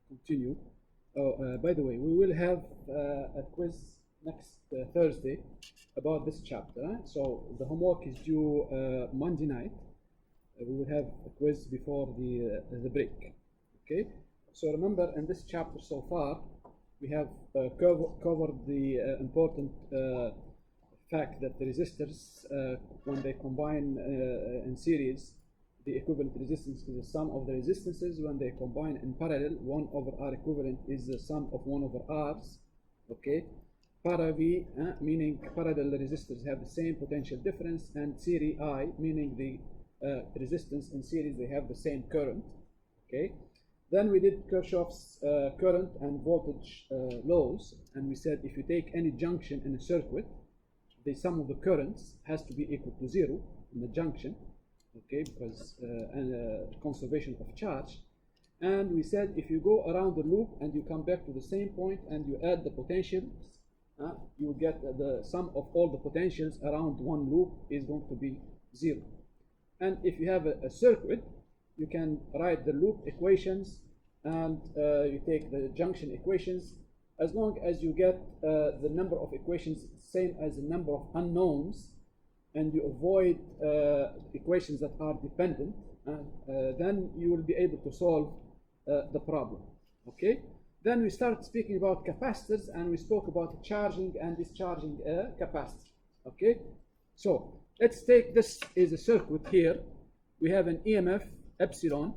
continue. By the way, we will have a quiz next Thursday about this chapter. So the homework is due Monday night. We will have a quiz before the break. Okay. So remember, in this chapter so far, we have covered the important fact that the resistors, when they combine in series, the equivalent resistance is the sum of the resistances. When they combine in parallel, 1 over R equivalent is the sum of 1 over R's. Okay. Para V, meaning parallel resistors have the same potential difference, and series I, meaning the resistance in series, they have the same current. Okay. Then we did Kirchhoff's current and voltage laws, and we said if you take any junction in a circuit, the sum of the currents has to be equal to 0 in the junction, okay, because conservation of charge. And we said if you go around the loop and you come back to the same point and you add the potentials, you will get the sum of all the potentials around one loop is going to be 0. And if you have a circuit, you can write the loop equations and you take the junction equations. As long as you get the number of equations same as the number of unknowns, and you avoid equations that are dependent, then you will be able to solve the problem. Okay. Then we start speaking about capacitors, and we spoke about charging and discharging a capacitor. Okay. So let's take this as a circuit here. We have an EMF epsilon,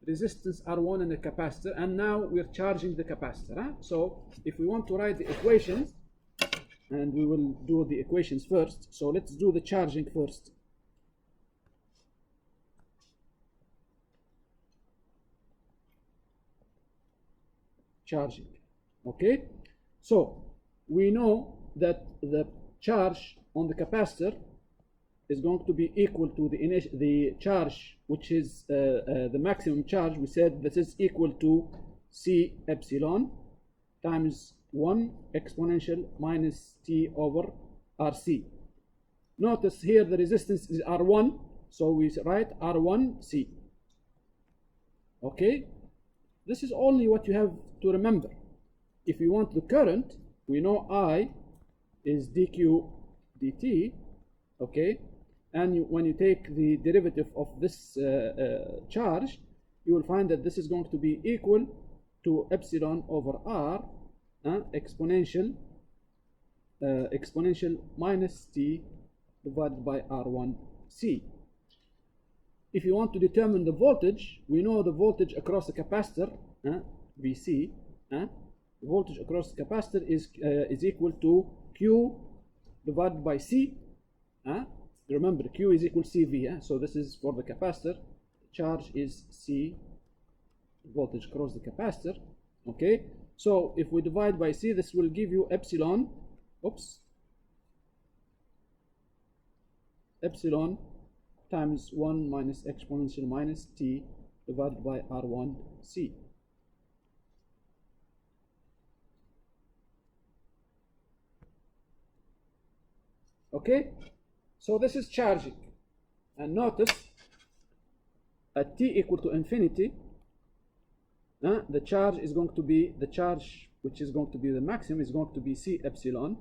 resistance R1 and a capacitor, and now we're charging the capacitor. So if we want to write the equations, and we will do the equations first, so let's do the charging first. Charging. Okay, so we know that the charge on the capacitor is going to be equal to the charge, which is the maximum charge. We said this is equal to C epsilon times 1 exponential minus T over RC. Notice here the resistance is R1, so we write R1C. Okay, this is only what you have to remember. If you want the current, we know I is dq dt. Okay, and when you take the derivative of this charge, you will find that this is going to be equal to epsilon over R exponential minus T divided by R1C. If you want to determine the voltage, we know the voltage across the capacitor, VC, the voltage across the capacitor is equal to Q divided by C. Remember, Q is equal to CV. So this is for the capacitor. Charge is C, voltage across the capacitor. Okay. So if we divide by C, this will give you epsilon. Epsilon times 1 minus exponential minus T divided by R1C. Okay, so this is charging. And notice at T equal to infinity, the charge is going to be, the charge which is going to be the maximum is going to be C epsilon.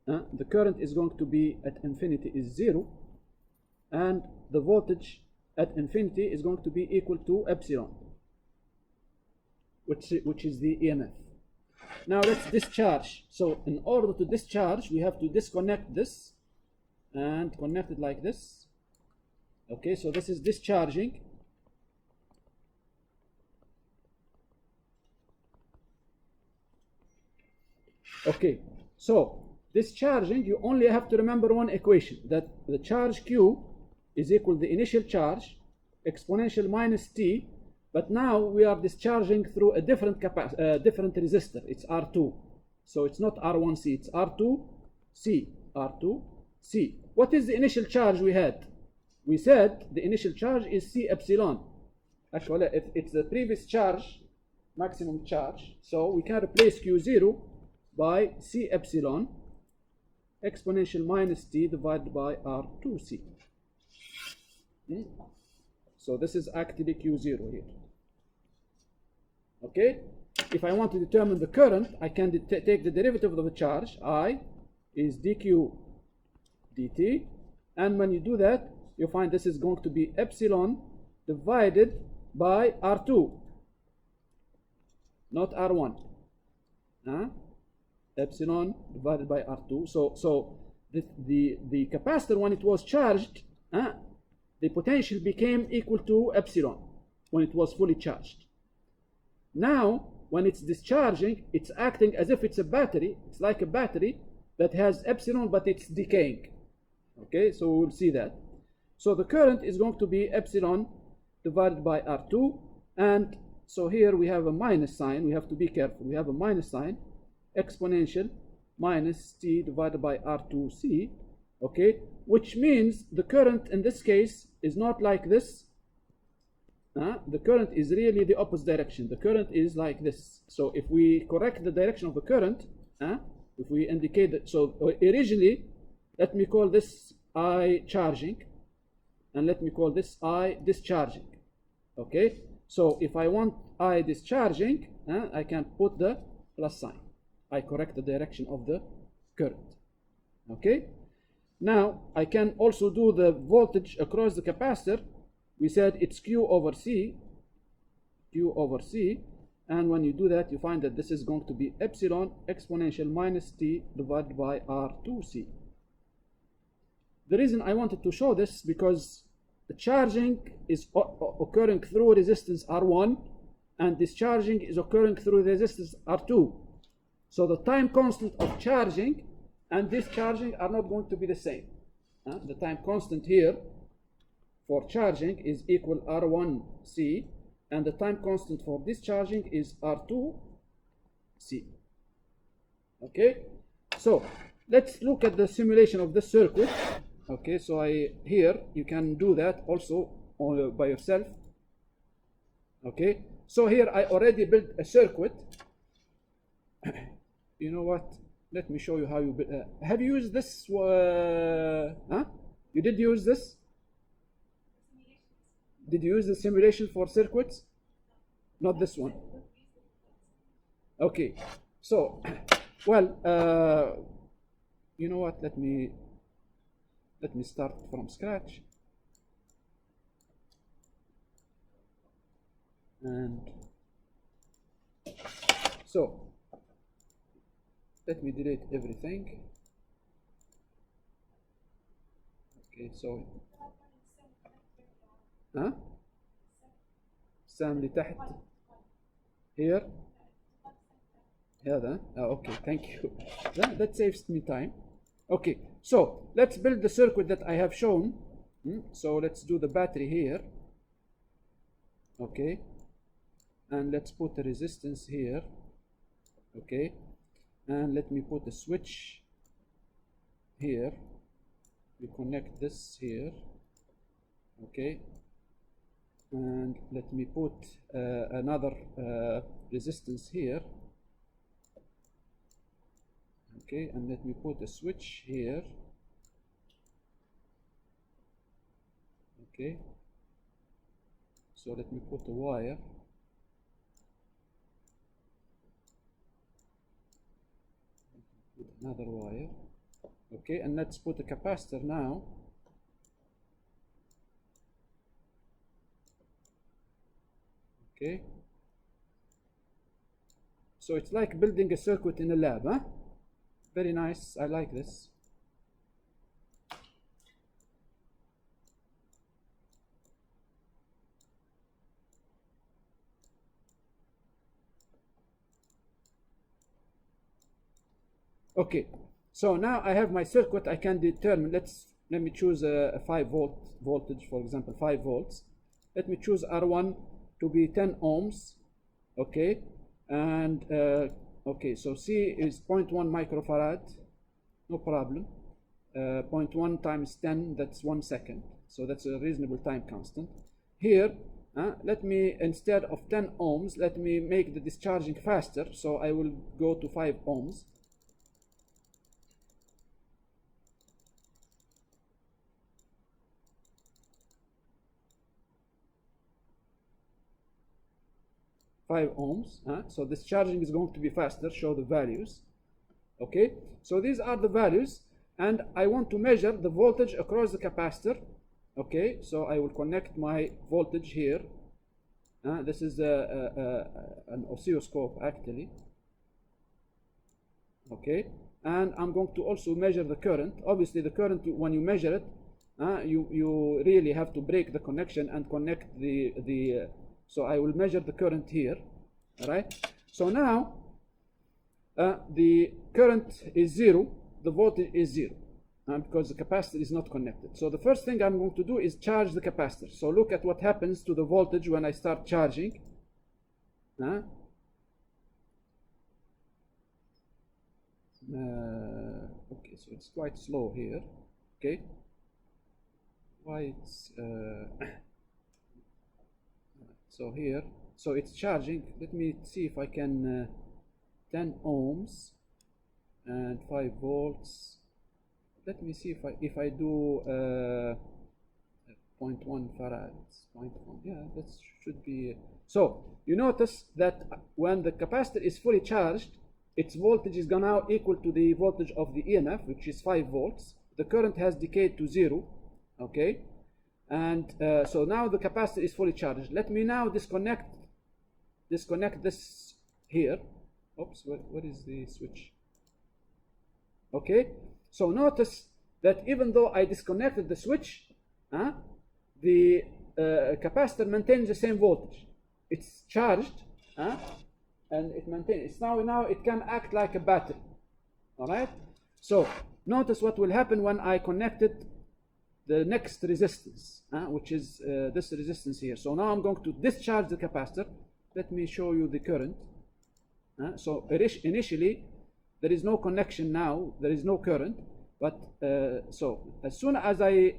The current is going to be at infinity is 0. And the voltage at infinity is going to be equal to epsilon, which is the EMF. Now let's discharge. So in order to discharge, we have to disconnect this and connect it like this. Okay, so this is discharging. Okay, so discharging, you only have to remember one equation, that the charge Q is equal to the initial charge exponential minus T, but now we are discharging through a different resistor. It's R2, so it's not R1C, it's R2C. R2C. What is the initial charge we had? We said the initial charge is C epsilon. Actually, it's the previous charge, maximum charge, so we can replace Q0 by C epsilon exponential minus T divided by R2C. So this is actually Q0 here. Okay, if I want to determine the current, I can take the derivative of the charge. I is dq dt, and when you do that, you find this is going to be epsilon divided by R2, not R1. Epsilon divided by R2. So the capacitor, when it was charged, the potential became equal to epsilon when it was fully charged. Now, when it's discharging, it's acting as if it's a battery. It's like a battery that has epsilon, but it's decaying. Okay, so we'll see that. So the current is going to be epsilon divided by R2. And so here we have a minus sign. We have to be careful. We have a minus sign, exponential minus t divided by R2c. Okay, which means the current in this case is not like this. The current is really the opposite direction. The current is like this. So if we correct the direction of the current, if we indicate that, so originally, let me call this I charging, and let me call this I discharging. Okay, so if I want I discharging, I can put the plus sign. I correct the direction of the current. Okay, now I can also do the voltage across the capacitor. We said it's Q over C, and when you do that, you find that this is going to be epsilon exponential minus t divided by R2C. The reason I wanted to show this because the charging is occurring through resistance R1, and discharging is occurring through resistance R2. So the time constant of charging and discharging are not going to be the same. The time constant here for charging is equal R1C, and the time constant for discharging is R2C. Okay, so let's look at the simulation of this circuit. Okay, so here you can do that also by yourself. Okay, so here I already built a circuit. You know what? Let me show you how you build. Have you used this? You did use this? Did you use the simulation for circuits? Not this one. Okay, so well, you know what? Let me start from scratch. And so let me delete everything. Okay, so السهم اللي تحت here هذا okay, thank you. That saves me time. Okay, so let's build the circuit that I have shown. So let's do the battery here. Okay, and let's put the resistance here. Okay, and let me put a switch here. We connect this here. Okay, and let me put another resistance here. Okay, and let me put a switch here. Okay, so let me put a wire. Put another wire. Okay, and let's put a capacitor now. Okay, so it's like building a circuit in a lab, huh? Very nice, I like this. Okay, so now I have my circuit. I can determine, let me choose a 5-volt voltage, for example, 5 volts. Let me choose R1 to be 10 ohms. Okay, and okay, so C is 0.1 microfarad, no problem. 0.1 times 10, that's 1 second, so that's a reasonable time constant. Here, let me, instead of 10 ohms, let me make the discharging faster, so I will go to 5 ohms. 5 ohms. So this charging is going to be faster. Show the values. Okay, so these are the values, and I want to measure the voltage across the capacitor. Okay, so I will connect my voltage here. This is an oscilloscope actually. Okay, and I'm going to also measure the current. Obviously the current, when you measure it, you really have to break the connection and connect so I will measure the current here. All right, so now the current is 0, the voltage is 0, because the capacitor is not connected. So the first thing I'm going to do is charge the capacitor. So look at what happens to the voltage when I start charging. Okay, so it's quite slow here. Okay, why it's so here, so it's charging. Let me see if I can 10 ohms and 5 volts. Let me see if I do 0.1 farads, 0.1. Yeah, that should be. So you notice that when the capacitor is fully charged, its voltage is now equal to the voltage of the EMF, which is 5 volts. The current has decayed to 0. Okay, and so now the capacitor is fully charged. Let me now disconnect this here. Oops, what is the switch? Okay, so notice that even though I disconnected the switch, the capacitor maintains the same voltage. It's charged, and it maintains. It's now it can act like a battery. All right. So notice what will happen when I connected the next resistance, which is this resistance here. So now I'm going to discharge the capacitor. Let me show you the current. So initially there is no connection now, there is no current, but so as soon as I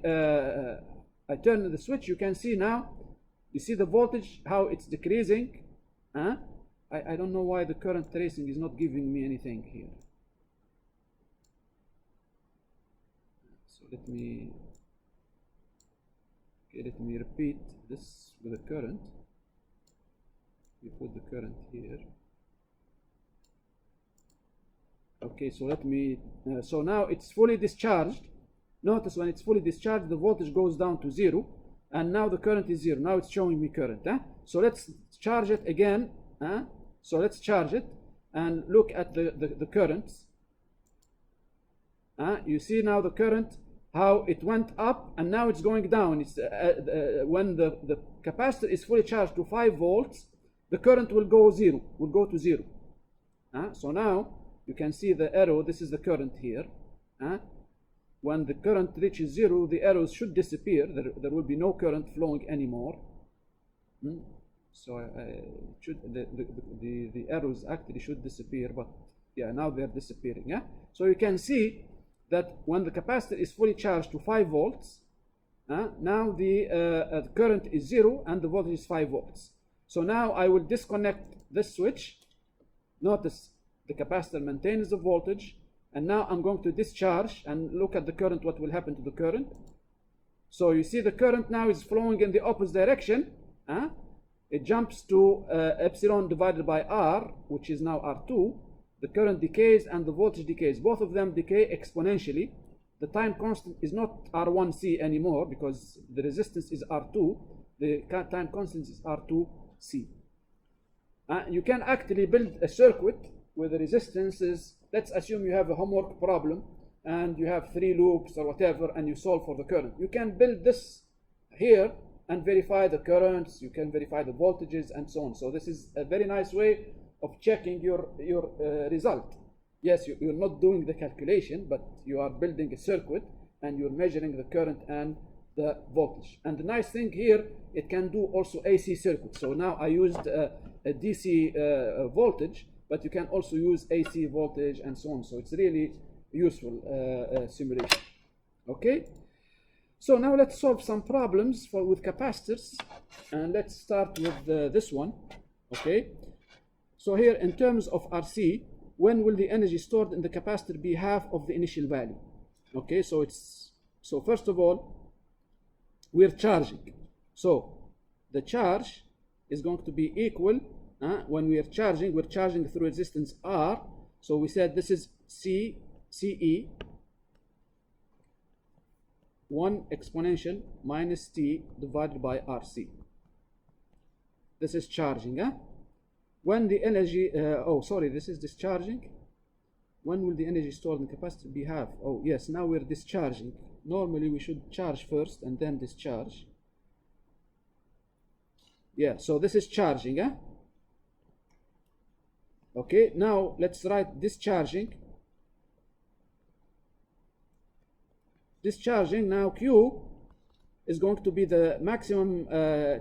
turn the switch, you can see now, you see the voltage, how it's decreasing. I don't know why the current tracing is not giving me anything here. So let me repeat this with the current. We put the current here. Okay, so let me, so now it's fully discharged. Notice when it's fully discharged, the voltage goes down to 0, and now the current is 0. Now it's showing me current. So let's charge it again. So let's charge it and look at the currents. You see now the current, how it went up and now it's going down. It's when the capacitor is fully charged to 5 volts, the current will go to 0. So now you can see the arrow. This is the current here. When the current reaches 0, the arrows should disappear. There will be no current flowing anymore. So the arrows actually should disappear, but yeah, now they're disappearing. So you can see that when the capacitor is fully charged to 5 volts, now the current is 0 and the voltage is 5 volts. So now I will disconnect this switch. Notice the capacitor maintains the voltage, and now I'm going to discharge and look at the current, what will happen to the current. So you see the current now is flowing in the opposite direction. It jumps to epsilon divided by R, which is now R2. The current decays and the voltage decays. Both of them decay exponentially. The time constant is not R1C anymore because the resistance is R2. The time constant is R2C. You can actually build a circuit with the resistances. Let's assume you have a homework problem and you have 3 loops or whatever, and you solve for the current. You can build this here and verify the currents. You can verify the voltages and so on. So this is a very nice way of checking your result. Yes, you're not doing the calculation, but you are building a circuit and you're measuring the current and the voltage. And the nice thing here, it can do also AC circuits. So now I used a DC voltage, but you can also use AC voltage and so on. So it's really useful simulation. Okay, so now let's solve some problems with capacitors, and let's start with this one. Okay, so here in terms of RC, when will the energy stored in the capacitor be half of the initial value? Okay, so first of all, we're charging. So the charge is going to be equal When we're charging through resistance R. So we said this is CE 1 exponential minus T divided by RC. This is charging. When the energy, this is discharging. When will the energy stored in capacitor be half? Oh yes, now we're discharging. Normally we should charge first and then discharge. Yeah, so this is charging. Okay, now let's write discharging. Discharging, now Q is going to be the maximum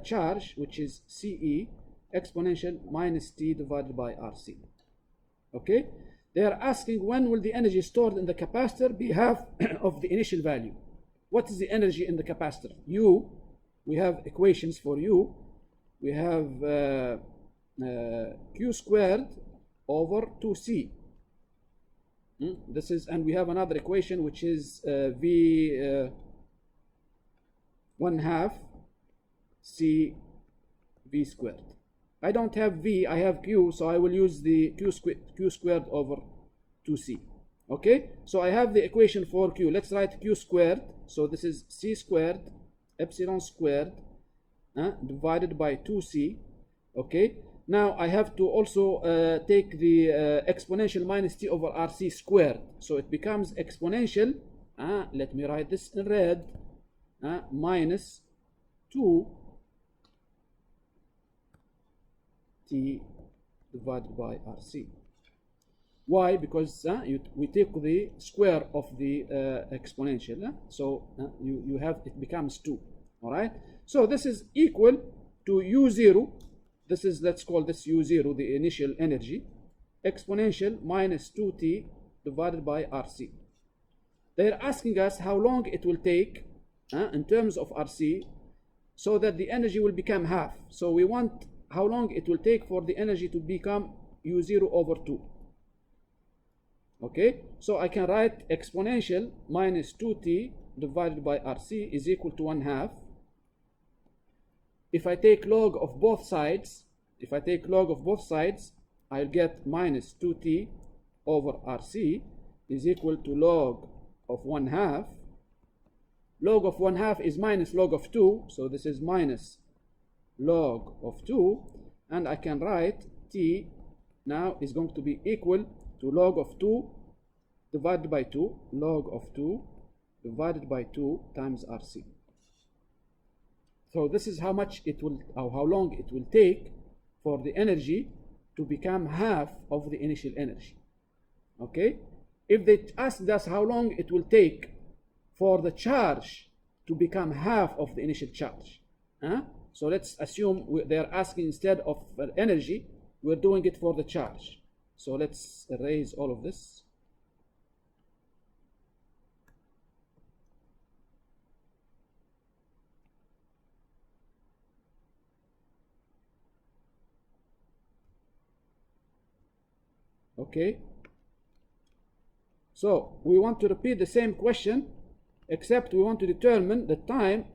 charge, which is CE exponential minus T divided by RC. Okay, they are asking when will the energy stored in the capacitor be half of the initial value. What is the energy in the capacitor? U, we have equations for U. We have Q squared over 2C. This is, and we have another equation which is V 1/2 C V squared. I don't have V, I have Q, so I will use the Q squared over 2C. Okay, so I have the equation for Q. Let's write Q squared. So this is C squared epsilon squared divided by 2C. Okay, now I have to also take the exponential minus T over RC squared. So it becomes exponential, let me write this in red, minus 2 T divided by RC. Why? Because we take the square of the exponential, so you have, it becomes 2. All right, so this is equal to U0. This is, let's call this U0, the initial energy, exponential minus 2T divided by RC. They're asking us how long it will take in terms of RC so that the energy will become half. So we want how long it will take for the energy to become U0 over 2. Okay, so I can write exponential minus 2T divided by RC is equal to 1/2. If I take log of both sides, I'll get minus 2T over RC is equal to log of 1/2. Log of 1/2 is minus log of 2, so this is minus log of 2, and I can write T now is going to be equal to log of 2 divided by 2, log of 2 divided by 2 times RC. So this is how much it will, or how long it will take for the energy to become half of the initial energy. Okay, if they asked us how long it will take for the charge to become half of the initial charge, so let's assume they're asking instead of energy, we're doing it for the charge. So let's erase all of this. Okay, so we want to repeat the same question, except we want to determine the time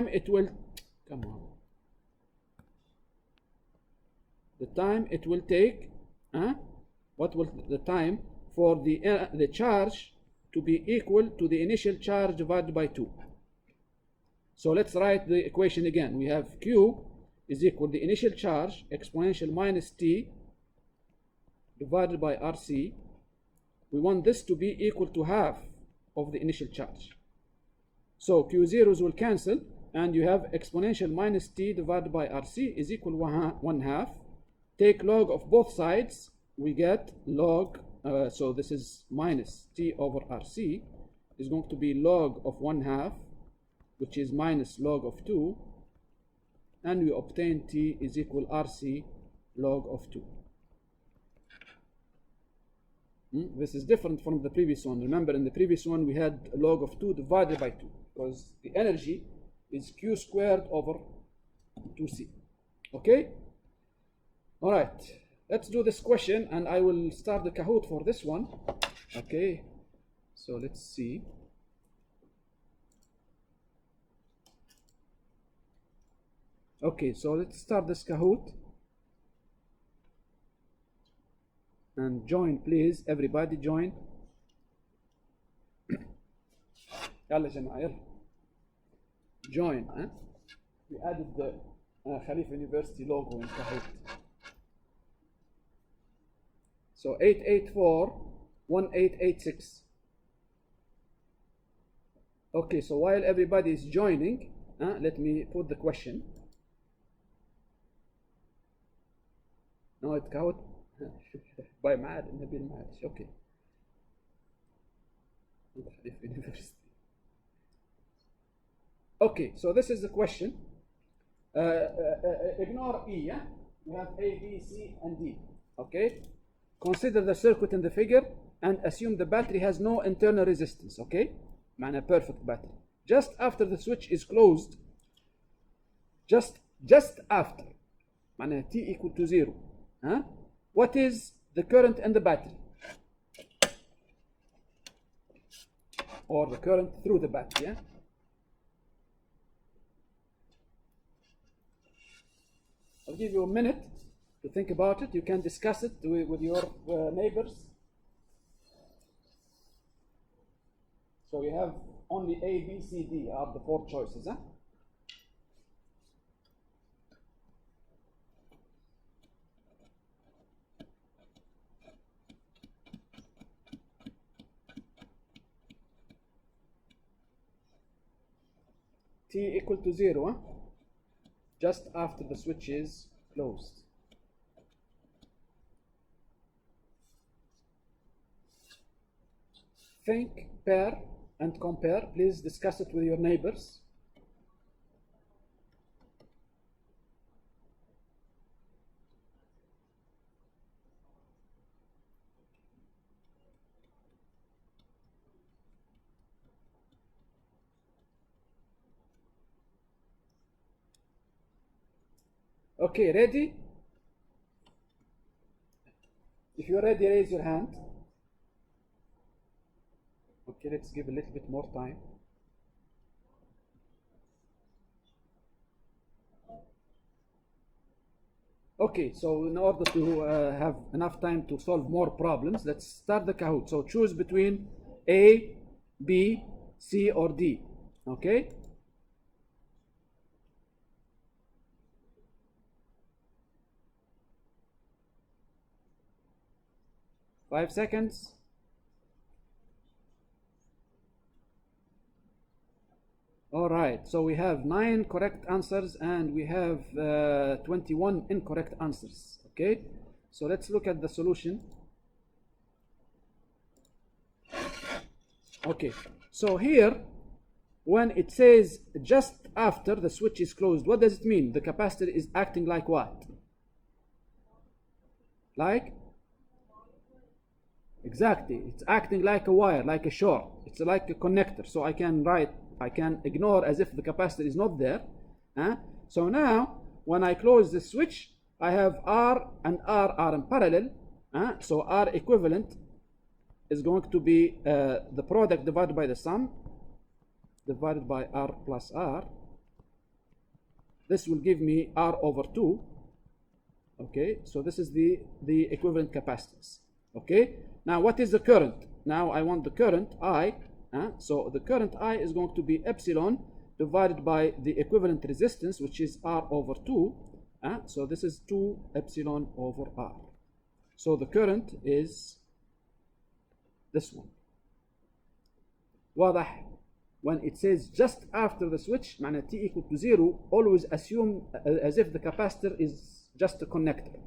it will, come on, the time it will take, what will the time for the charge to be equal to the initial charge divided by 2. So let's write the equation again. We have Q is equal to the initial charge exponential minus T divided by RC. We want this to be equal to half of the initial charge. So Q zeros will cancel, and you have exponential minus T divided by RC is equal to 1/2. Take log of both sides, we get log, so this is minus T over RC is going to be log of 1/2, which is minus log of 2, and we obtain T is equal RC log of 2. This is different from the previous one. Remember, in the previous one we had log of 2 divided by 2 because the energy is Q squared over 2C. Okay, all right, let's do this question, and I will start the Kahoot for this one. Okay, so let's see. Okay, so let's start this Kahoot. And join, please. Everybody join. يلا يا جماعة يلا. Join. We added the Khalifa University logo in Kahoot. So 884-1886. Okay, so while everybody is joining, let me put the question. No, it Kahoot. By Mad Nabil Mad. Okay. Khalifa University. Okay, so this is the question. Ignore E, yeah? We have A, B, C, and D. Okay? Consider the circuit in the figure and assume the battery has no internal resistance. Okay? معنى perfect battery. Just after the switch is closed, just after, معنى T equal to 0. What is the current in the battery? Or the current through the battery, yeah? I'll give you a minute to think about it. You can discuss it with your neighbors. So you have only A, B, C, D are the 4 choices. T equal to 0, just after the switch is closed. Think, pair, and compare. Please discuss it with your neighbors. Okay, ready? If you're ready, raise your hand. Okay, let's give a little bit more time. Okay, so in order to have enough time to solve more problems, let's start the Kahoot. So choose between A, B, C, or D. Okay? Five seconds. All right, so we have 9 correct answers and we have 21 incorrect answers. Okay, so let's look at the solution. Okay, so here, when it says just after the switch is closed, what does it mean? The capacitor is acting like what? Like? Exactly, it's acting like a wire, like a short. It's like a connector. So I can ignore as if the capacitor is not there. So now, when I close the switch, I have R and R are in parallel. So R equivalent is going to be the product divided by the sum, divided by R plus R. This will give me R over 2. Okay, so this is the equivalent capacitance. Okay, now what is the current? Now I want the current I. So the current I is going to be epsilon divided by the equivalent resistance, which is R over 2. So this is 2 epsilon over R. So the current is this one. واضح? When it says just after the switch, معنى T equal to 0, always assume as if the capacitor is just a connector.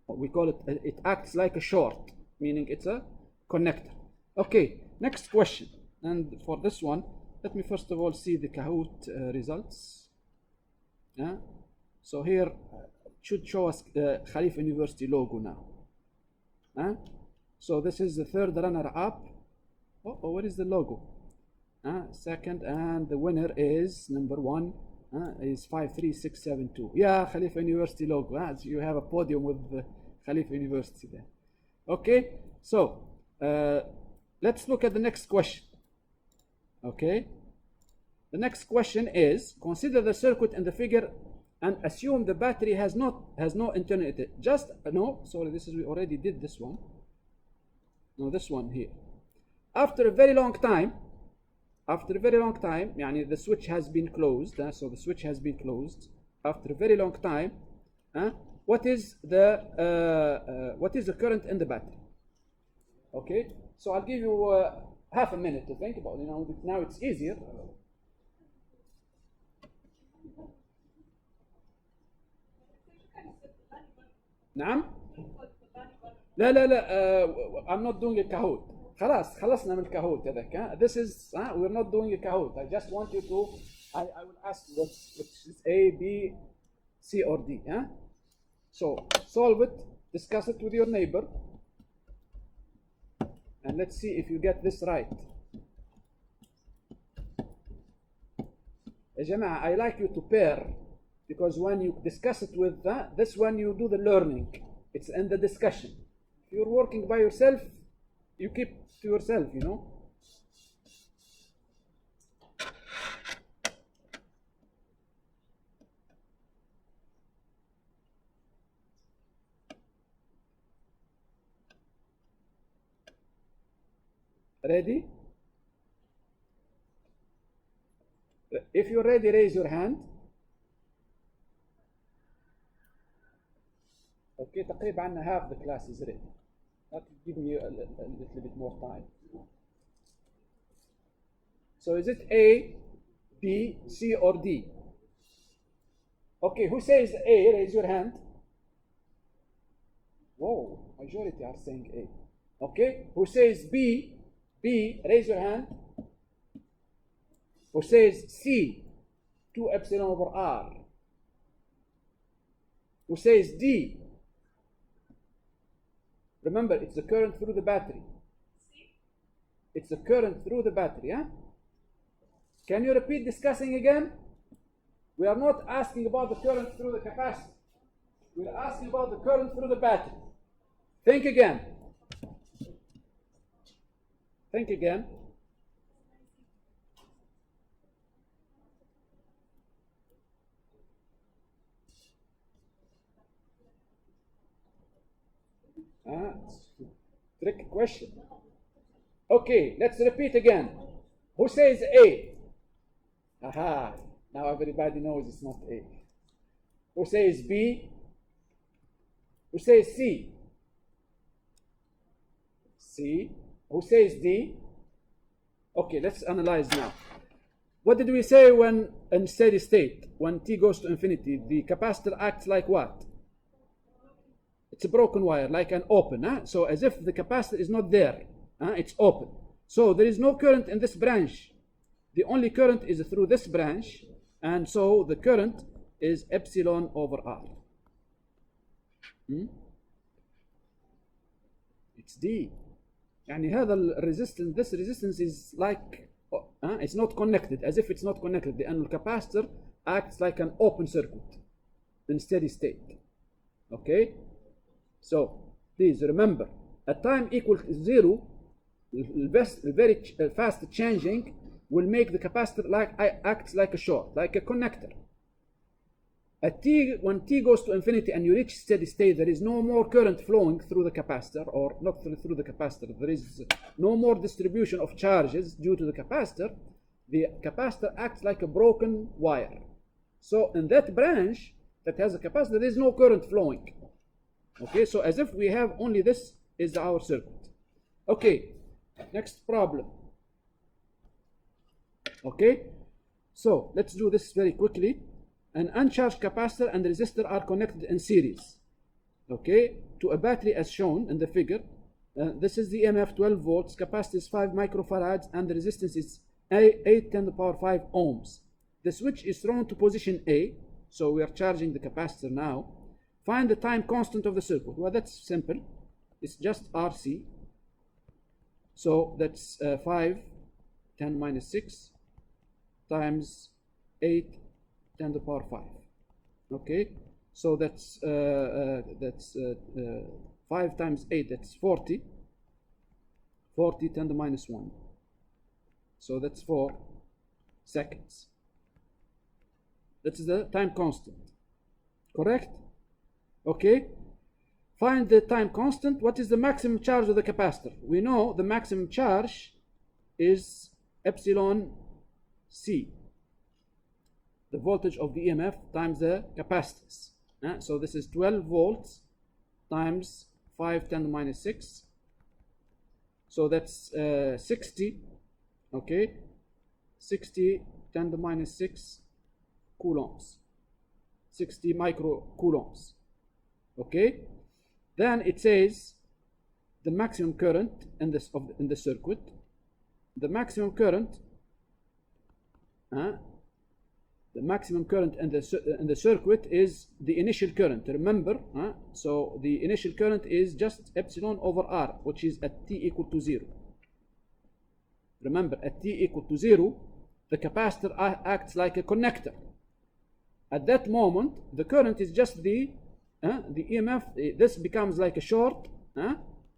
We call it, it acts like a short, meaning it's a connector. Okay, next question. And for this one, let me first of all see the Kahoot results. So here it should show us the Khalifa University logo now. So this is the third runner-up. Oh, what is the logo? Second, and the winner is number 1. Is 53672. Yeah, Khalifa University logo. So you have a podium with Khalifa University there. Okay, so let's look at the next question. Okay, the next question is, consider the circuit in the figure and assume the battery has no internal. Just no, sorry, this is, we already did this one. No, this one here. After a very long time, يعني the switch has been closed. So the switch has been closed after a very long time. What is the current in the battery? Okay, so I'll give you half a minute to think about it. Now it's easier. نعم. لا لا لا I'm not doing a Kahoot. خلاص خلصنا من الكاهوت هذاك. This is we're not doing a Kahoot. I just want you to I will ask which is A, B, C or D. So solve it, discuss it with your neighbor, and let's see if you get this right. يا جماعة, I like you to pair, because when you discuss it with this one, you do the learning. It's in the discussion. If you're working by yourself, you keep to yourself, Ready? If you're ready, raise your hand. Okay, تقريبا عندنا half the class is ready. That will give me a little bit more time. So is it A, B, C or D? Okay, who says A? Raise your hand. Whoa, majority are saying A. Okay, who says B? B, raise your hand. Who says C? 2 epsilon over R. Who says D? Remember, it's the current through the battery. It's the current through the battery, Can you repeat discussing again? We are not asking about the current through the capacitor. We are asking about the current through the battery. Think again. Think again. Tricky question. Okay, let's repeat again. Who says A? Aha, now everybody knows it's not A. Who says B? Who says C? C. Who says D? Okay, let's analyze now. What did we say when in steady state? When t goes to infinity, the capacitor acts like what? It's a broken wire, like an open. So as if the capacitor is not there. It's open. So there is no current in this branch. The only current is through this branch. And so the current is epsilon over R. It's D. يعني هذا الريزيستنس, this resistance is like it's not connected, as if it's not connected. لأن الكاباستور acts like an open circuit in steady state. Okay, so please remember, at time equal to 0, very fast changing will make the capacitor acts like a short, like a connector. At t, when t goes to infinity and you reach steady state, there is no more current flowing through the capacitor, or not through the capacitor. There is no more distribution of charges due to the capacitor. The capacitor acts like a broken wire. So in that branch that has a capacitor, there is no current flowing. Okay, so as if we have only this is our circuit. Okay, next problem. Okay, so let's do this very quickly. An uncharged capacitor and resistor are connected in series, okay, to a battery as shown in the figure. This is the EMF 12 volts, capacitor is 5 microfarads, and the resistance is 8 10 to the power 5 ohms. The switch is thrown to position A, so we are charging the capacitor now. Find the time constant of the circuit. Well, that's simple. It's just RC. So that's 5 10 minus 6 times 8 10 to the power 5. Okay, so that's 5 times 8, that's 40. 40 10 to the minus 1. So that's 4 seconds. That's the time constant. correct? Okay. Find the time constant. What is the maximum charge of the capacitor? We know the maximum charge is epsilon C, the voltage of the EMF times the capacitance. So this is 12 volts times 5 10 to the minus 6. So that's 60, okay, 60 10 to the minus 6 coulombs, 60 microcoulombs, okay. Then it says the maximum current in the circuit. The maximum current, the maximum current in the circuit is the initial current. Remember, so the initial current is just epsilon over R, which is at t equal to 0. Remember, at t equal to 0, the capacitor acts like a connector. At that moment, the current is just the EMF. This becomes like a short,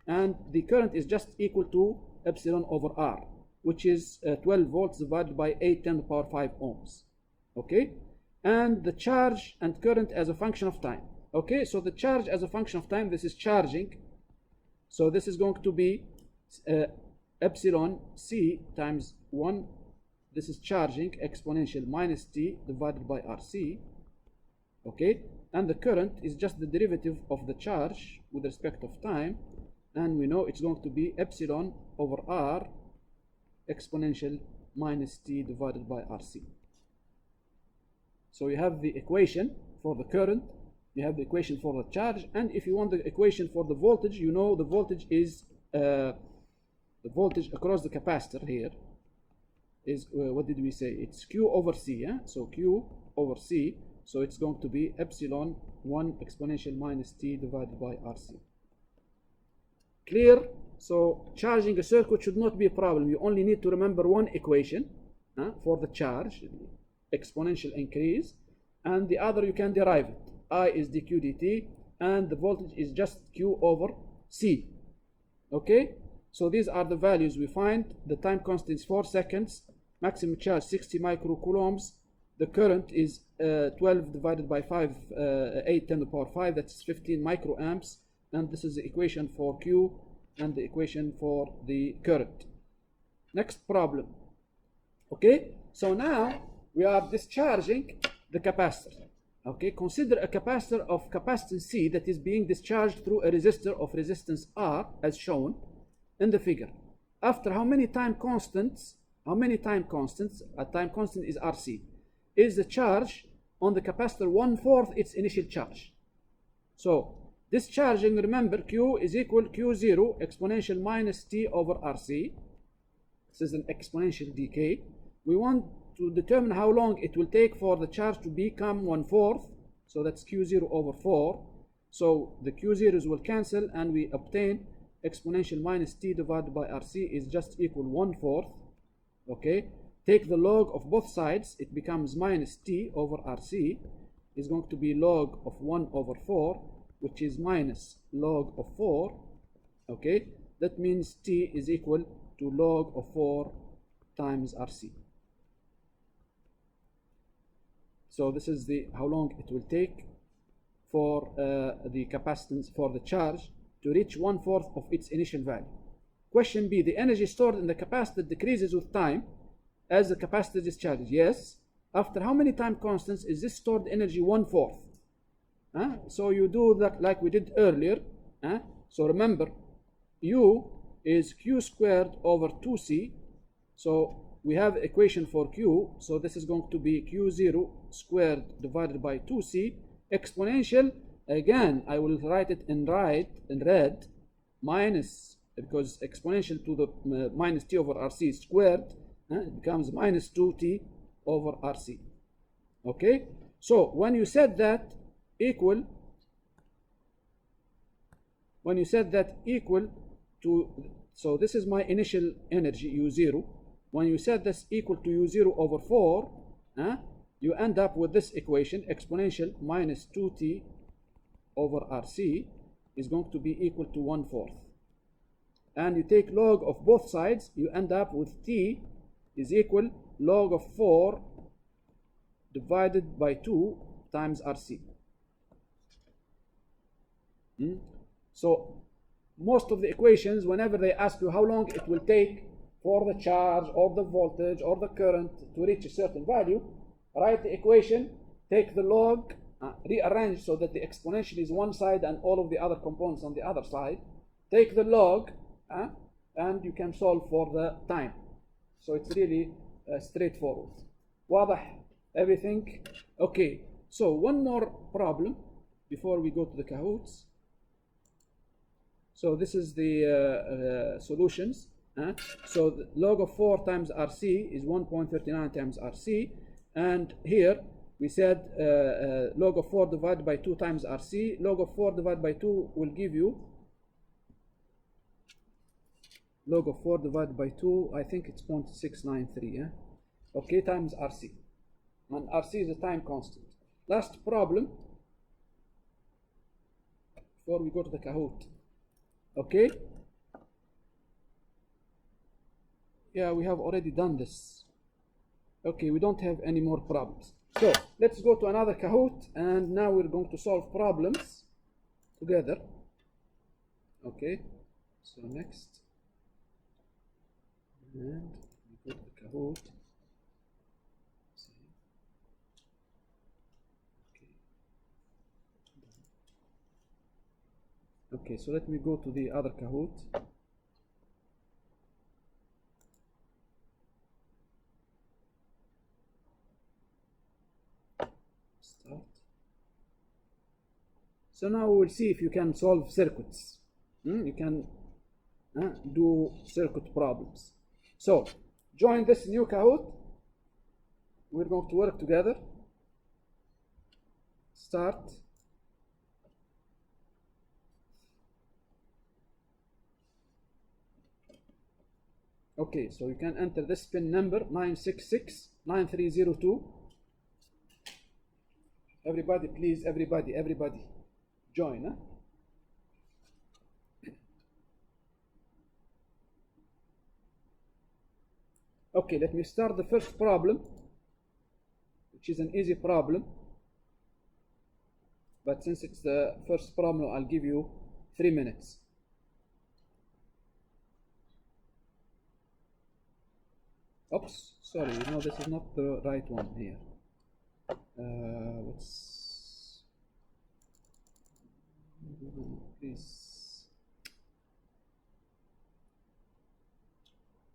and the current is just equal to epsilon over R, which is 12 volts divided by 8 10 to the power 5 ohms. Okay, and the charge and current as a function of time. Okay, so the charge as a function of time, this is charging. So this is going to be epsilon C times 1. This is charging exponential minus t divided by RC. Okay, and the current is just the derivative of the charge with respect of time, and we know it's going to be epsilon over R exponential minus t divided by RC. So you have the equation for the current, you have the equation for the charge, and if you want the equation for the voltage, you know the voltage is the voltage across the capacitor here is what did we say? It's Q over C, so Q over C, so it's going to be epsilon 1 exponential minus t divided by RC. Clear? So charging a circuit should not be a problem. You only need to remember one equation for the charge, exponential increase, and the other you can derive it. I is dq dt, and the voltage is just Q over C. Okay, so these are the values we find. The time constant is 4 seconds, maximum charge 60 microcoulombs, the current is 12 divided by 5, 8 10 to the power 5, that's 15 microamps, and this is the equation for Q and the equation for the current. Next problem. Okay, so now we are discharging the capacitor. Okay, consider a capacitor of capacitance C that is being discharged through a resistor of resistance R as shown in the figure. After how many time constants, a time constant is RC, is the charge on the capacitor 1/4 its initial charge. So discharging, remember, Q is equal Q0 exponential minus t over RC. This is an exponential decay. We want to determine how long it will take for the charge to become 1/4, so that's Q0 over 4. So the Q0s will cancel, and we obtain exponential minus t divided by RC is just equal 1/4. Okay, take the log of both sides, it becomes minus t over RC is going to be log of 1 over 4, which is minus log of 4. Okay, that means t is equal to log of 4 times RC. So this is the how long it will take for the capacitance, for the charge to reach 1/4 of its initial value. Question B, the energy stored in the capacitor decreases with time as the capacitor discharges. Yes. After how many time constants is this stored energy 1/4? So you do that like we did earlier. So remember, U is Q squared over 2C. So we have equation for Q. So this is going to be Q0 squared divided by 2C exponential. Again, I will write it in red, minus, because exponential to the minus t over RC squared, it becomes minus 2t over RC. Okay, so when you set that equal to, so this is my initial energy U0. When you set this equal to U0 over 4, you end up with this equation, exponential minus 2t over RC is going to be equal to 1/4. And you take log of both sides, you end up with t is equal log of 4 divided by 2 times RC. So most of the equations, whenever they ask you how long it will take for the charge or the voltage or the current to reach a certain value, write the equation, take the log, rearrange so that the exponential is one side and all of the other components on the other side. Take the log, and you can solve for the time. So it's really straightforward. واضح everything? Okay, so one more problem before we go to the Kahoots. So this is the solutions. So the log of 4 times RC is 1.39 times RC. And here we said log of 4 divided by 2 times RC. Log of 4 divided by 2 will give you log of 4 divided by 2, I think it's 0.693. Okay, times RC. And RC is a time constant. Last problem before we go to the Kahoot. Okay, yeah, we have already done this. Okay, we don't have any more problems. So let's go to another Kahoot, and now we're going to solve problems together. Okay, so next, and we go to the Kahoot. Okay, so let me go to the other Kahoot. Start. So now we'll see if you can solve circuits. You can do circuit problems. So join this new Kahoot. We're going to work together. Start. Okay, so you can enter this pin number 9669302. Everybody, please, everybody join. Okay, let me start the first problem, which is an easy problem. But since it's the first problem, I'll give you 3 minutes. Oops, sorry, no, this is not the right one here. Let's please.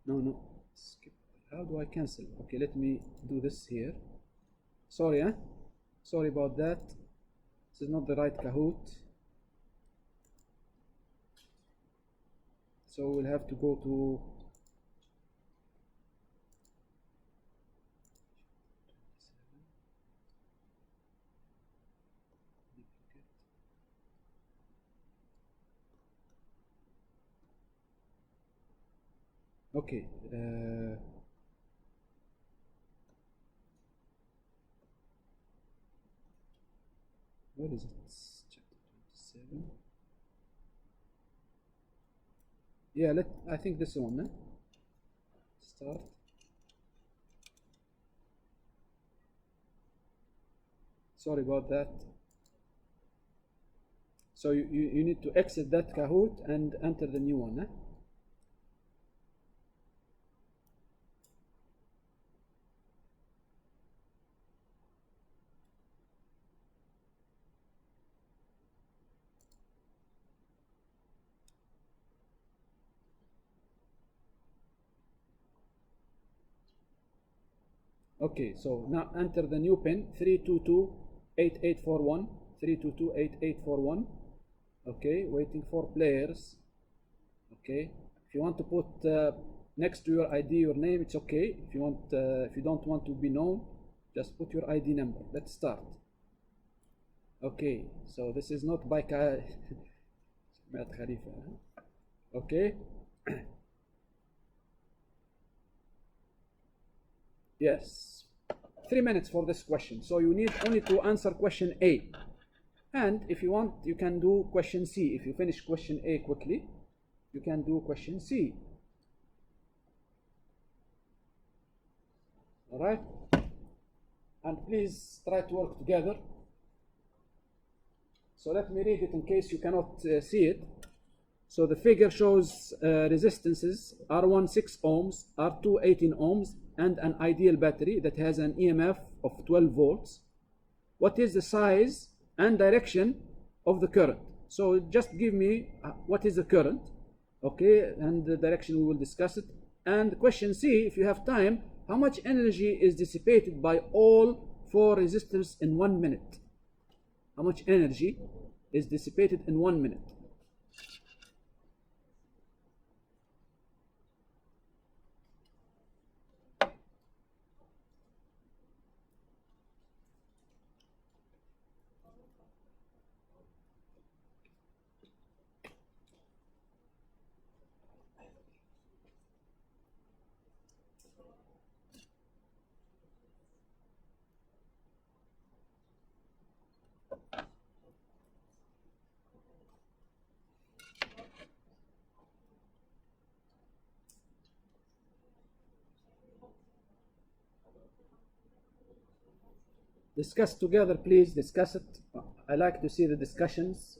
No, skip. How do I cancel? Okay, let me do this here. Sorry, sorry about that. This is not the right Kahoot. So we'll have to go to okay, where is it? Chapter 27. Yeah, I think this one. Start. Sorry about that. So you need to exit that Kahoot and enter the new one. Okay, so now enter the new pin 3228841. 3228841. Okay, waiting for players. Okay, if you want to put next to your ID your name, it's okay. If you don't want to be known, just put your ID number. Let's start. Okay, so this is not by Khalifa. Okay. Yes, 3 minutes for this question. So you need only to answer question A. And if you want, you can do question C. If you finish question A quickly, you can do question C. All right? And please try to work together So let me read it in case you cannot see it. So the figure shows resistances R1 6 ohms, R2 18 ohms, and an ideal battery that has an EMF of 12 volts. What is the size and direction of the current? So just give me what is the current, okay, and the direction we will discuss it. And question C, if you have time, how much energy is dissipated by all 4 resistors in 1 minute? How much energy is dissipated in 1 minute? Discuss together, please. Discuss it. I like to see the discussions.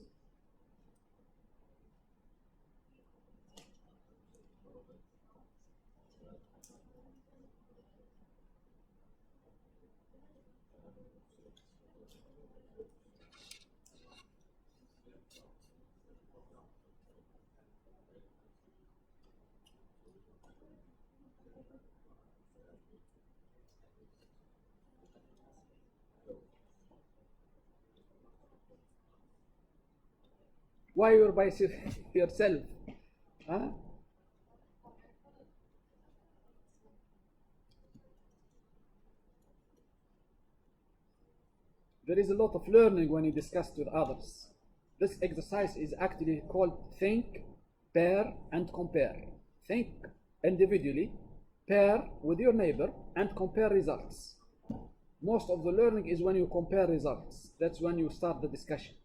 Why you're by yourself? Huh? There is a lot of learning when you discuss with others. This exercise is actually called think, pair, and compare. Think individually, pair with your neighbor, and compare results. Most of the learning is when you compare results. That's when you start the discussion.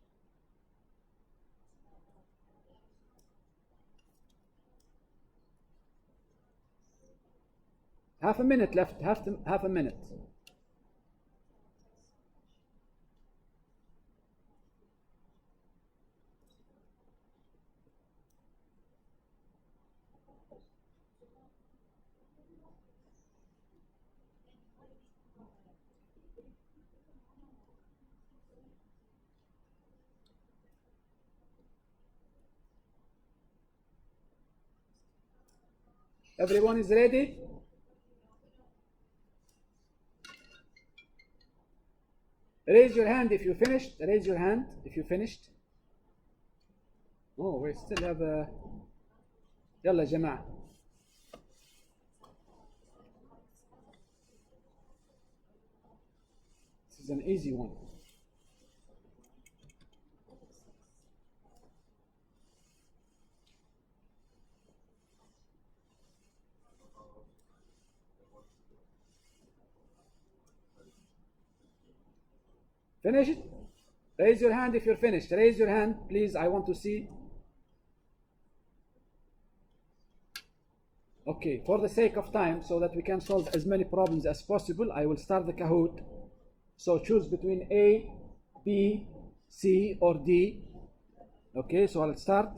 Half a minute left, half a minute. Everyone is ready? Raise your hand if you finished. Raise your hand if you finished. Oh, we still have a... يلا جماعة. This is an easy one. Finish it? Raise your hand if you're finished. Raise your hand, please. I want to see. Okay, for the sake of time, so that we can solve as many problems as possible, I will start the Kahoot. So choose between A, B, C, or D. Okay, so I'll start.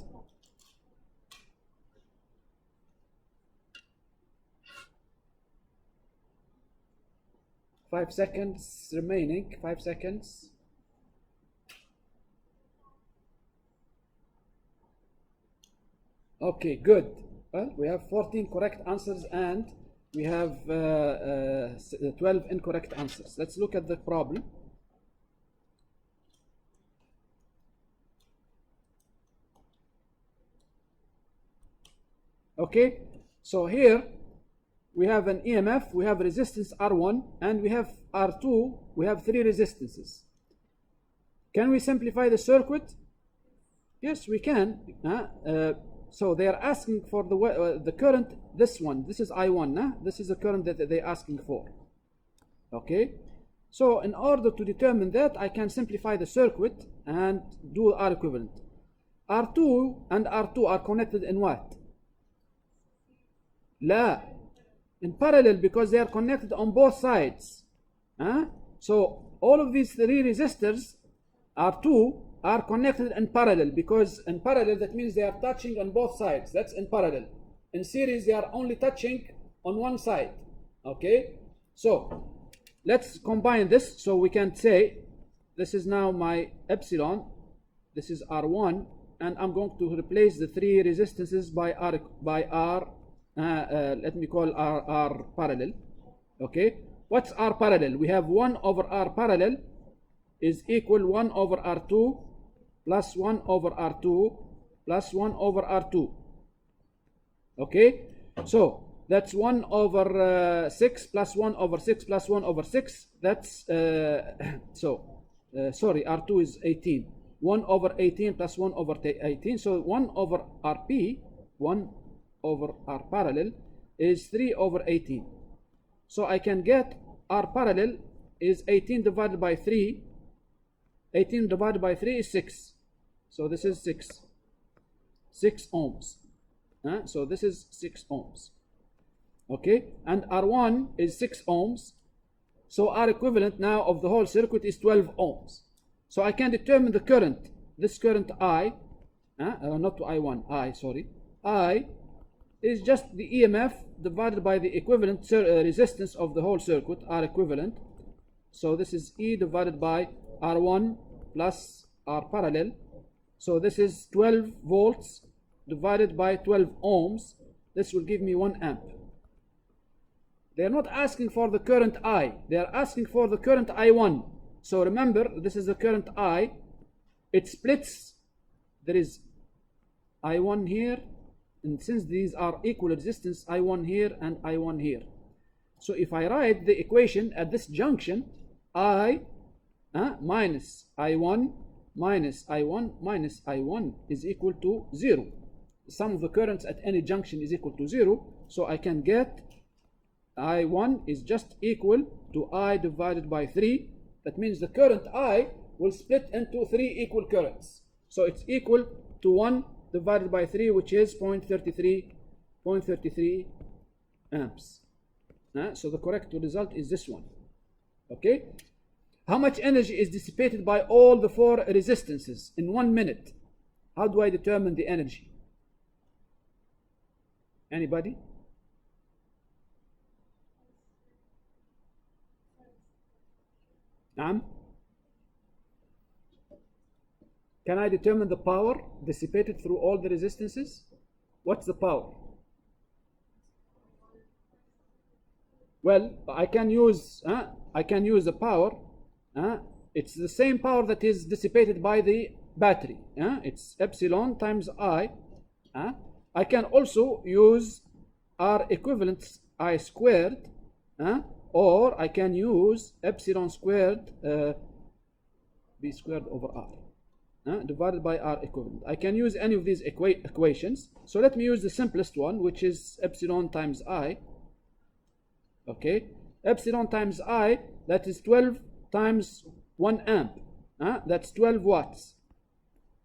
Five seconds remaining. 5 seconds. Okay, good. Well, we have 14 correct answers and we have 12 incorrect answers. Let's look at the problem. Okay, so here we have an EMF, we have resistance R1, and we have R2, we have 3 resistances. Can we simplify the circuit? Yes, we can. So they are asking for the current, this one, this is I1, this is the current that they're asking for. Okay, so in order to determine that, I can simplify the circuit and do R equivalent. R2 and R2 are connected in what? La, in parallel, because they are connected on both sides. So all of these 3 resistors, R2, are connected in parallel, because in parallel that means they are touching on both sides. That's in parallel. In series they are only touching on one side. Okay, so let's combine this. So we can say this is now my epsilon, this is R1, and I'm going to replace the three resistances by R, let me call R parallel. Okay, what's R parallel? We have 1 over R parallel is equal 1 over R2 plus 1 over R2 plus 1 over R2. Okay, so that's 1 over 6 plus 1 over 6 plus 1 over 6. That's sorry, R2 is 18. 1 over 18 plus 1 over 18. So 1 over RP, 1 over R parallel is 3 over 18. So I can get R parallel is 18 divided by 3. 18 divided by 3 is 6. So this is 6 ohms. So this is 6 ohms. Okay, and R1 is 6 ohms. So R equivalent now of the whole circuit is 12 ohms. So I can determine the current. This current I, not I1, I, sorry. I is just the EMF divided by the equivalent resistance of the whole circuit, R equivalent. So this is E divided by R1 plus R parallel. So this is 12 volts divided by 12 ohms. This will give me 1 amp. They are not asking for the current I. They are asking for the current I1. So remember, this is the current I. It splits. There is I1 here. And since these are equal resistance, I1 here and I1 here. So if I write the equation at this junction, I minus I1 minus I1 minus I1 is equal to 0. The sum of the currents at any junction is equal to 0. So I can get I1 is just equal to I divided by 3. That means the current I will split into 3 equal currents. So it's equal to 1 divided by 3, which is 0.33 amps. So the correct result is this one. Okay. How much energy is dissipated by all the 4 resistances in 1 minute? How do I determine the energy? Anybody? Can I determine the power dissipated through all the resistances? What's the power? Well, I can use the power. It's the same power that is dissipated by the battery. It's epsilon times I. I can also use R equivalent I squared, or I can use epsilon squared B squared over R. Divided by R equivalent. I can use any of these equations. So let me use the simplest one, which is epsilon times I. Okay, epsilon times I, that is 12 times 1 amp. That's 12 watts.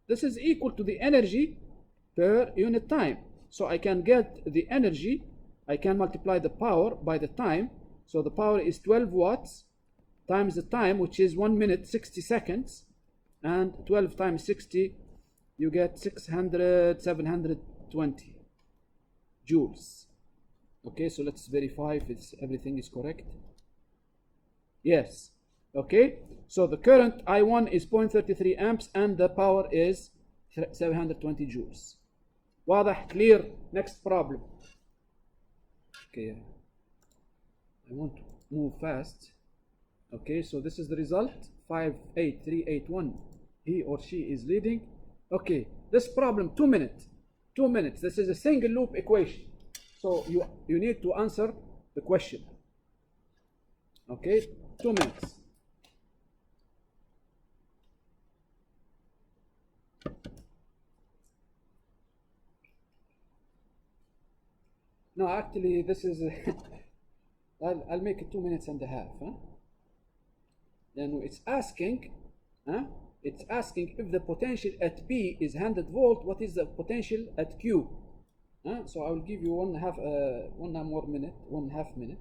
This is equal to the energy per unit time. So I can get the energy, I can multiply the power by the time. So the power is 12 watts times the time, which is 1 minute 60 seconds. And 12 times 60, you get 720 joules. Okay, so let's verify if everything is correct. Yes. Okay, so the current I1 is 0.33 amps and the power is 720 joules. واضح, clear. Next problem. Okay, I want to move fast. Okay, so this is the result. 58381. He or she is leading. Okay, this problem 2 minutes. 2 minutes. This is a single loop equation. So you need to answer the question. Okay, 2 minutes. No, actually, this is I'll make it 2 minutes and a half. Then it's asking, it's asking if the potential at P is 100 volt, what is the potential at Q? So I will give you 1.5 minute.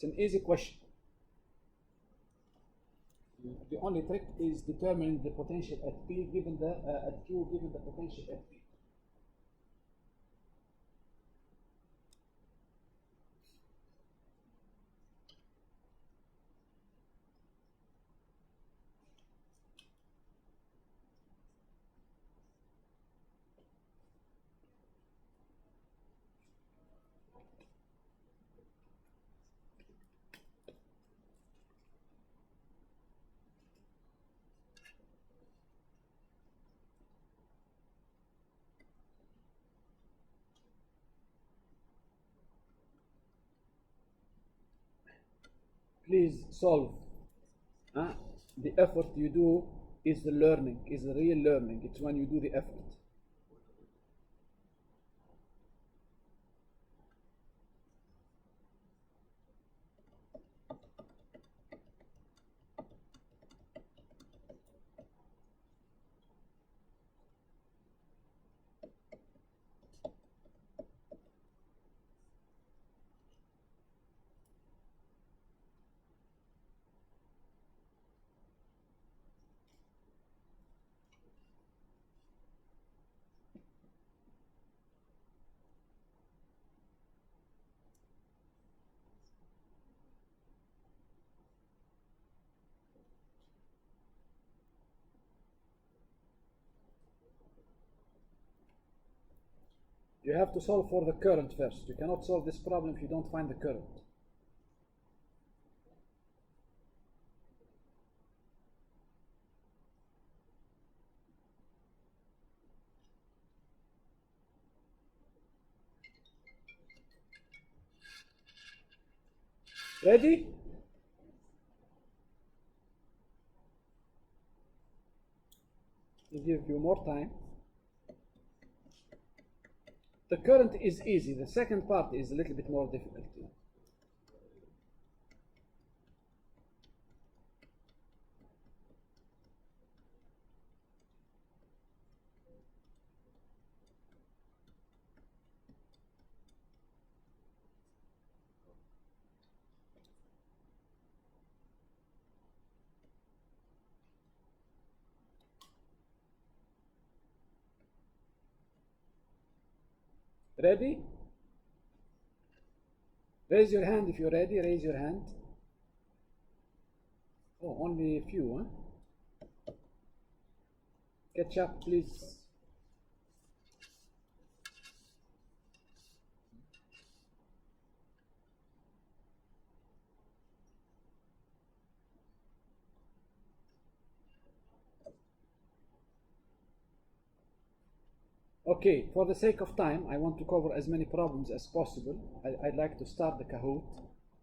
It's an easy question. The only trick is determining the potential at P given the at Q given the potential at P. Please solve. The effort you do is the learning, is the real learning. It's when you do the effort. You have to solve for the current first. You cannot solve this problem if you don't find the current. Ready? I'll give you more time. The current is easy. The second part is a little bit more difficult. Ready? Raise your hand if you're ready. Raise your hand. Oh, only a few, huh? Catch up, please. Okay, for the sake of time, I want to cover as many problems as possible. I'd like to start the Kahoot.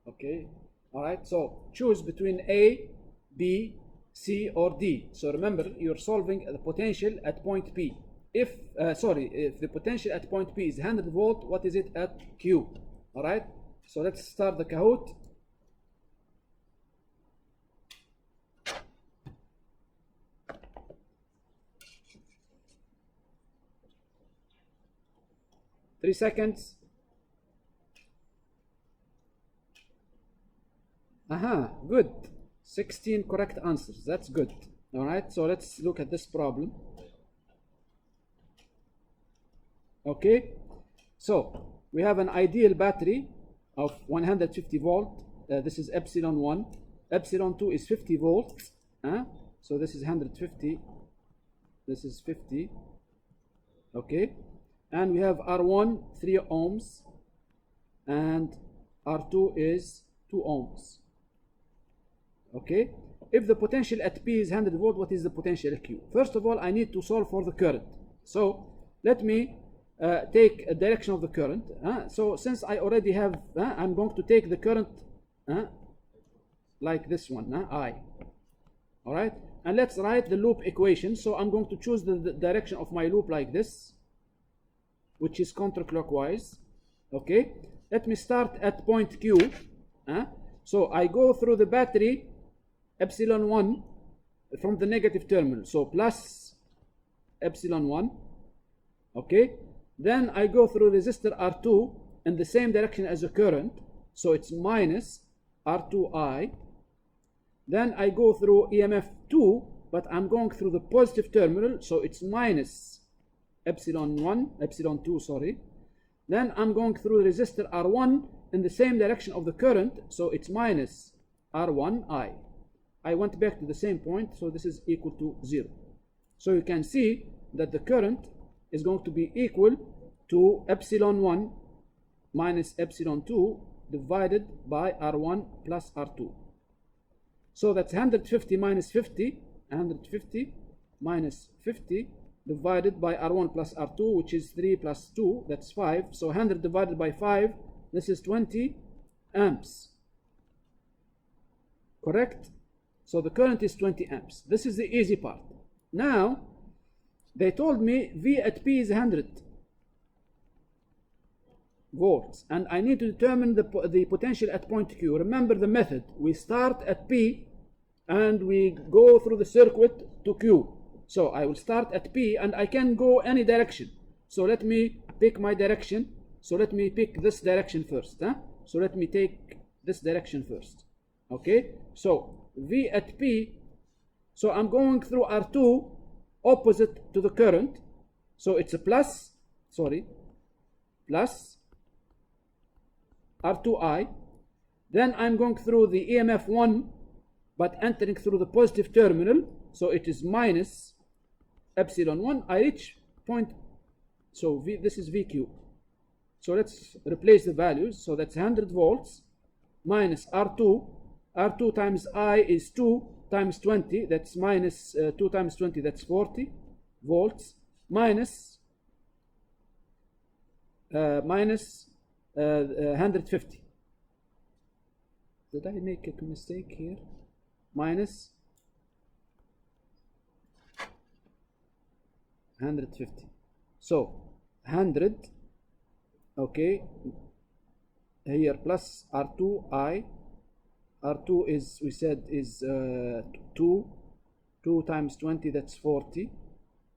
Okay, all right, so choose between A, B, C, or D. So remember, you're solving the potential at point P. If the potential at point P is 100 volt, what is it at Q? All right, so let's start the Kahoot. Three seconds. Good. 16 correct answers. That's good. All right, so let's look at this problem. Okay, so we have an ideal battery of 150 volt. This is epsilon 1. Epsilon 2 is 50 volts. So this is 150. This is 50. Okay, and we have R1 3 ohms and R2 is 2 ohms. Okay, if the potential at P is 100 volt, what is the potential at Q? First of all, I need to solve for the current. So let me take a direction of the current. So since I already have, I'm going to take the current like this one, I. All right, and let's write the loop equation. So I'm going to choose the direction of my loop like this, which is counterclockwise. Okay, let me start at point Q. So I go through the battery epsilon 1 from the negative terminal, so plus epsilon 1. Okay, then I go through resistor R2 in the same direction as the current, so it's minus R2I. Then I go through EMF 2, but I'm going through the positive terminal, so it's minus epsilon 1, epsilon 2, sorry. Then I'm going through the resistor R1 in the same direction of the current, so it's minus R1I. I went back to the same point, so this is equal to 0. So you can see that the current is going to be equal to epsilon 1 minus epsilon 2 divided by R1 plus R2. So that's 150 minus 50, 150 minus 50 divided by R1 plus R2, which is 3 plus 2, that's 5. So 100 divided by 5, this is 20 amps. Correct? So the current is 20 amps. This is the easy part. Now, they told me V at P is 100 volts, and I need to determine the potential at point Q. Remember the method. We start at P, and we go through the circuit to Q. So I will start at P, and I can go any direction. So let me pick my direction. So let me pick this direction first. So let me take this direction first. Okay? So V at P, so I'm going through R2 opposite to the current. So it's a plus R2I. Then I'm going through the EMF 1, but entering through the positive terminal. So it is minus epsilon 1. I reach point, so this is VQ. So let's replace the values. So that's 100 volts minus R2. R2 times I is 2 times 20. That's minus 2 times 20. That's 40 volts minus 150. Did I make a mistake here? Minus 150. So 100, okay, here plus R2I. R2 is, we said, is 2 times 20, that's 40.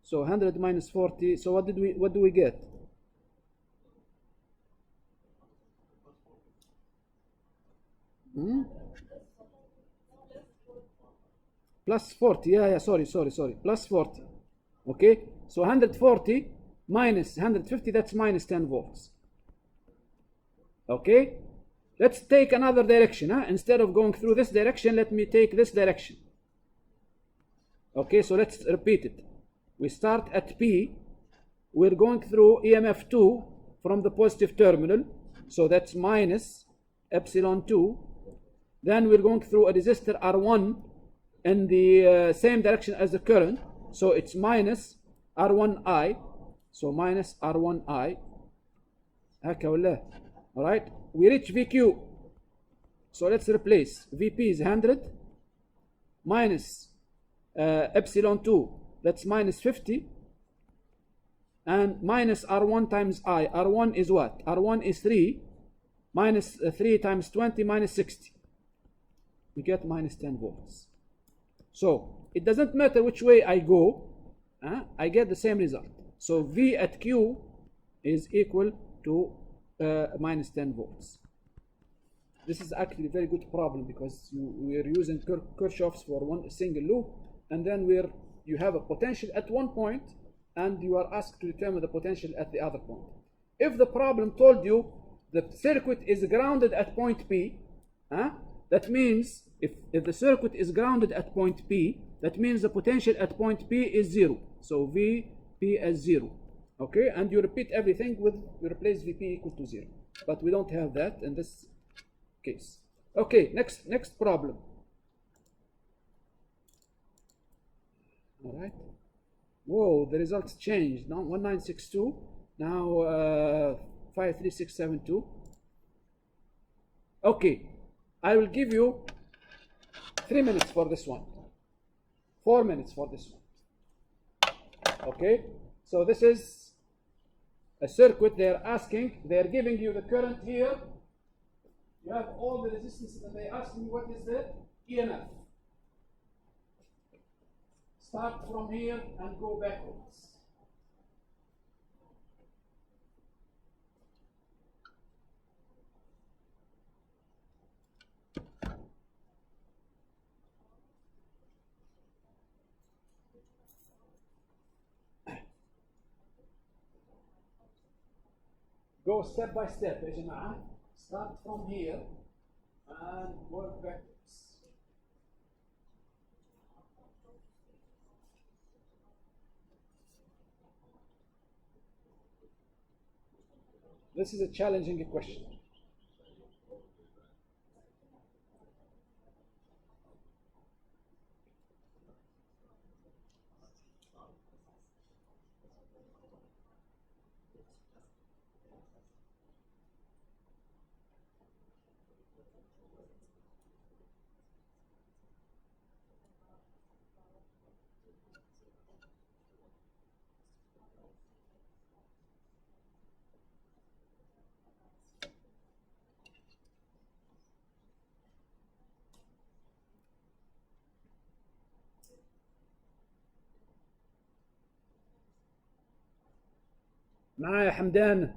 So 100 minus 40, so what do we get? Plus 40, sorry, plus 40. Okay, so 140 minus 150, that's minus 10 volts. Okay, let's take another direction. Instead of going through this direction, let me take this direction. Okay, so let's repeat it. We start at P. We're going through EMF 2 from the positive terminal. So that's minus epsilon 2. Then we're going through a resistor R1 in the same direction as the current. So it's minus R1I. So minus R1I. All right. We reach VQ. So let's replace. VP is 100 minus epsilon 2. That's minus 50. And minus R1 times I. R1 is what? R1 is 3. Minus 3 times 20 minus 60. We get minus 10 volts. So it doesn't matter which way I go. I get the same result. So V at Q is equal to minus 10 volts. This is actually a very good problem because we're using Kirchhoff's for one single loop, and then you have a potential at one point, and you are asked to determine the potential at the other point. If the problem told you the circuit is grounded at point P, that means if the circuit is grounded at point P, that means the potential at point P is 0. So VP as 0. Okay, and you repeat everything you replace VP equal to 0. But we don't have that in this case. Okay, next problem. All right. Whoa, the results changed. Now 1962. Now 53672. Okay, I will give you 3 minutes for this one. 4 minutes for this one. Okay, so this is a circuit. They're giving you the current here. You have all the resistance, and they're asking what is the EMF. Start from here and go backwards. Go step by step يا جماعة. Start from here and work backwards. This is a challenging question. معايا حمدان.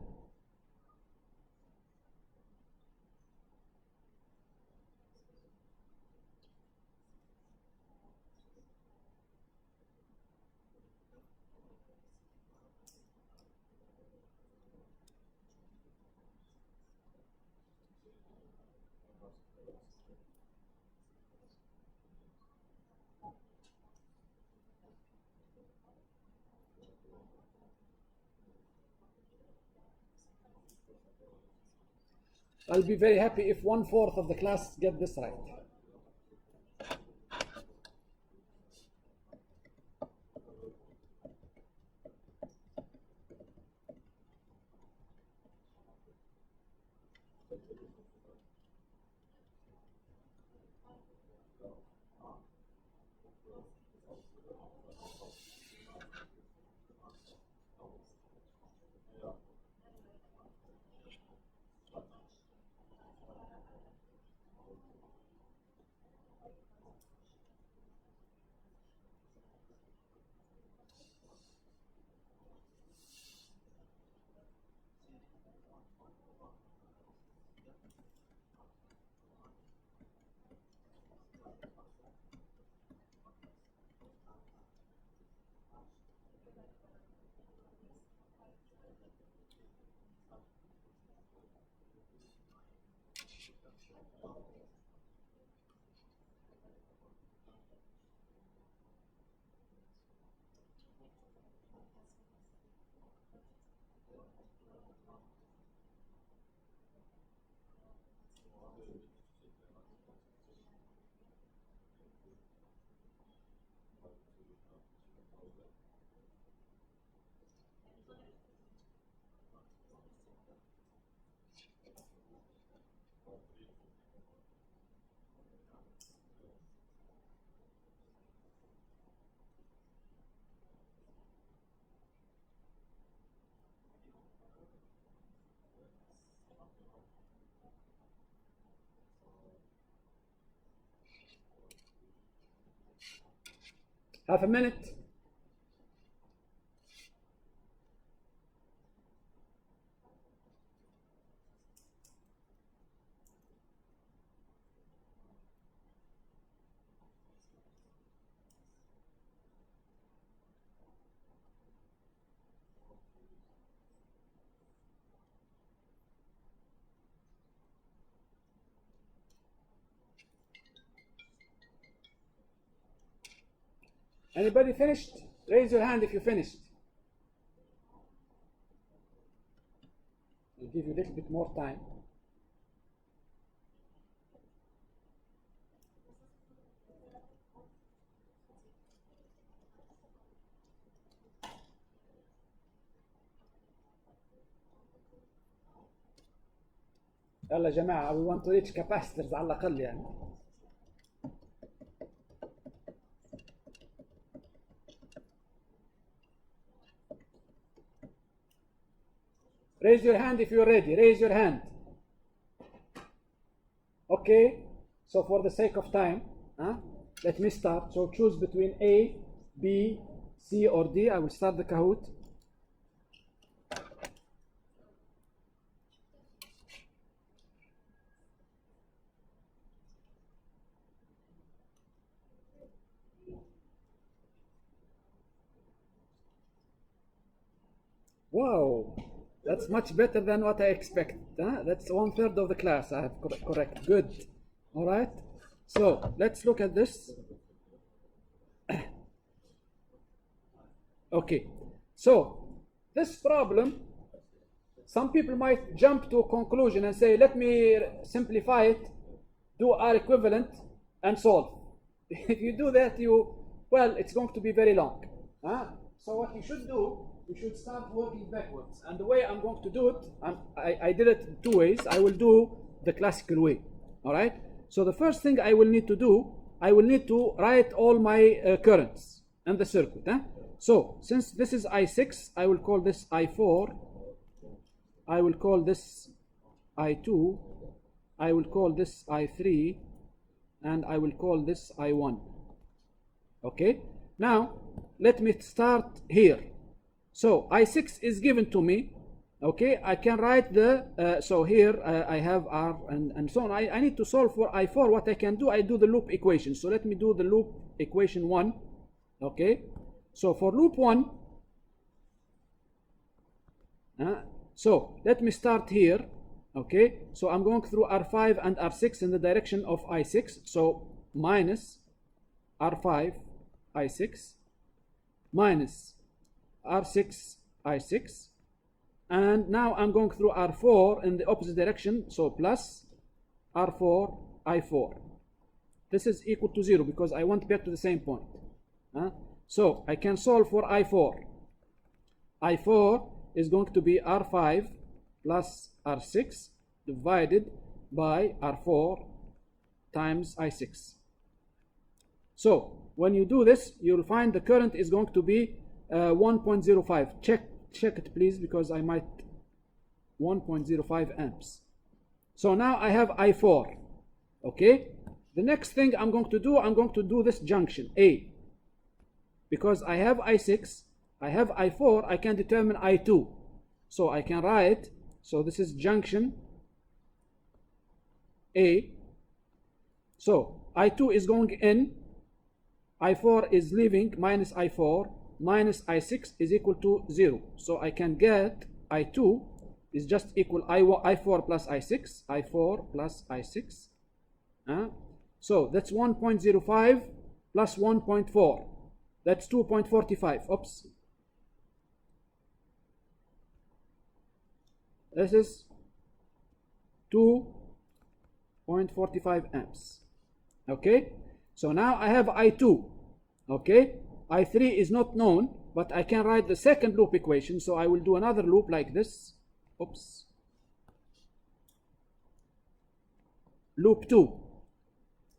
I'll be very happy if 1/4 of the class get this right. Half a minute. Anybody finished? Raise your hand if you finished. I'll give you a little bit more time. يلا يا جماعة, we want to reach capacitors على الأقل يعني. Raise your hand if you're ready. Raise your hand. Okay, so for the sake of time, let me start. So choose between A, B, C, or D. I will start the Kahoot. Wow, That's much better than what I expected. That's 1/3 of the class. I have correct. Good. All right. So let's look at this. Okay. So this problem, some people might jump to a conclusion and say, let me simplify it, do R equivalent, and solve. If you do that, well, it's going to be very long. So what you should do, you should start working backwards. And the way I'm going to do it, I did it 2 ways. I will do the classical way. All right? So the first thing I will need to do, I will need to write all my currents in the circuit. So since this is I6, I will call this I4. I will call this I2. I will call this I3. And I will call this I1. Okay? Now, let me start here. So I6 is given to me. Okay, I can write the, so here I have R and so on. I need to solve for I4. What I can do, I do the loop equation. So let me do the loop equation 1. Okay, so for loop 1, so let me start here. Okay, so I'm going through R5 and R6 in the direction of I6. So minus R5 I6 minus R6 I6, and now I'm going through R4 in the opposite direction, so plus R4 I4. This is equal to 0 because I went back to the same point. So I can solve for I4. I4 is going to be R5 plus R6 divided by R4 times I6. So when you do this, you'll find the current is going to be 1.05. Check it please, because I might 1.05 amps. So now I have I4. Okay, the next thing I'm going to do this junction A, because I have I6, I have I4, I can determine I2. So I can write, so this is junction A. So I2 is going in, I4 is leaving, minus I4 minus I6 is equal to 0. So I can get I2 is just equal I4 plus I6, I4 plus I6. So that's 1.05 plus 1.4. That's 2.45. Oops. This is 2.45 amps. Okay. So now I have I2. Okay. I3 is not known, but I can write the second loop equation. So I will do another loop like this. Oops. Loop 2.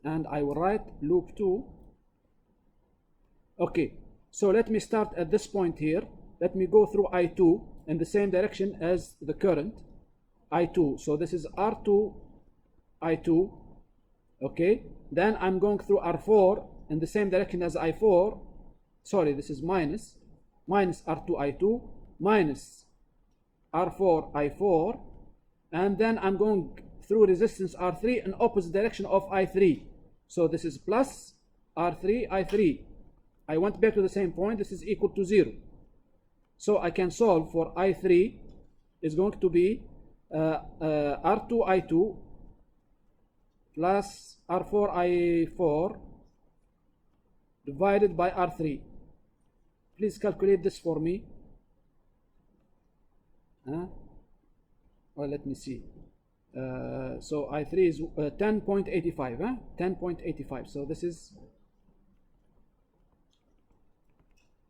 And I will write loop 2. Okay. So let me start at this point here. Let me go through I2 in the same direction as the current. I2. So this is R2, I2. Okay. Then I'm going through R4 in the same direction as I4. Sorry, this is minus R2, I2, minus R4, I4. And then I'm going through resistance R3 in opposite direction of I3. So this is plus R3, I3. I went back to the same point. This is equal to 0. So I can solve for I3 is going to be R2, I2 plus R4, I4 divided by R3. Please calculate this for me. Well, let me see. So I3 is 10.85. 10.85. So this is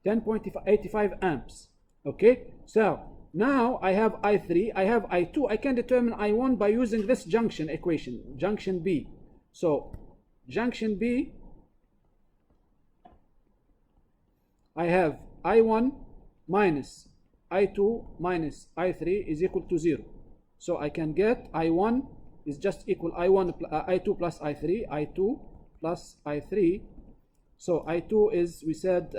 10.85 amps. Okay. So now I have I3, I have I2. I can determine I1 by using this junction equation, junction B. So junction B, I have I1 minus I2 minus I3 is equal to 0. So I can get I1 is just equal I2 plus I3, I2 plus I3. So I2 is, we said,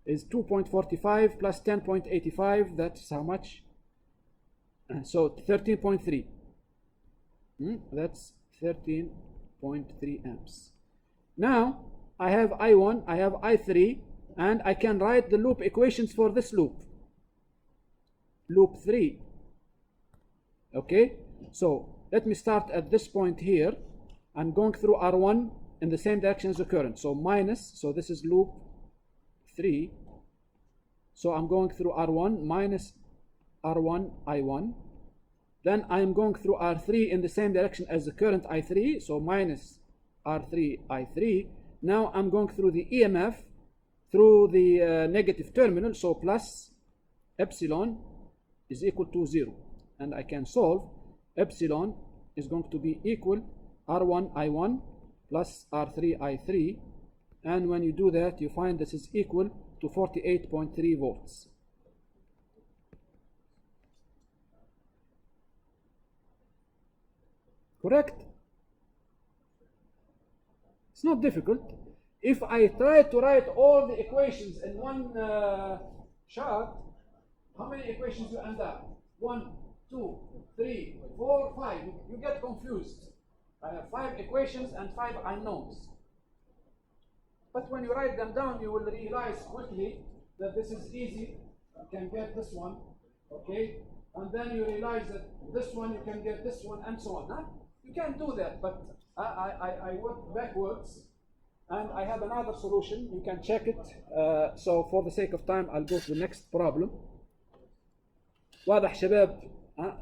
is 2.45 plus 10.85. That's how much? So 13.3. That's 13.3 amps. Now I have I1, I have I3, and I can write the loop equations for this loop. loop 3. Okay, so let me start at this point here. I'm going through R1 in the same direction as the current, so minus, so this is loop 3. So I'm going through R1 minus R1 I1. Then I'm going through R3 in the same direction as the current I3, so minus R3 I3. Now I'm going through the EMF through the negative terminal, so plus epsilon is equal to 0. And I can solve. Epsilon is going to be equal R1 I1 plus R3 I3. And when you do that, you find this is equal to 48.3 volts. Correct? It's not difficult. If I try to write all the equations in one chart, how many equations you end up? 1, 2, 3, 4, 5. You get confused. I have 5 equations and 5 unknowns. But when you write them down, you will realize quickly that this is easy. You can get this one, okay? And then you realize that this one, you can get this one, and so on. Huh? You can do that, but I work backwards, and I have another solution. You can check it. So for the sake of time, I'll go to the next problem. واضح شباب?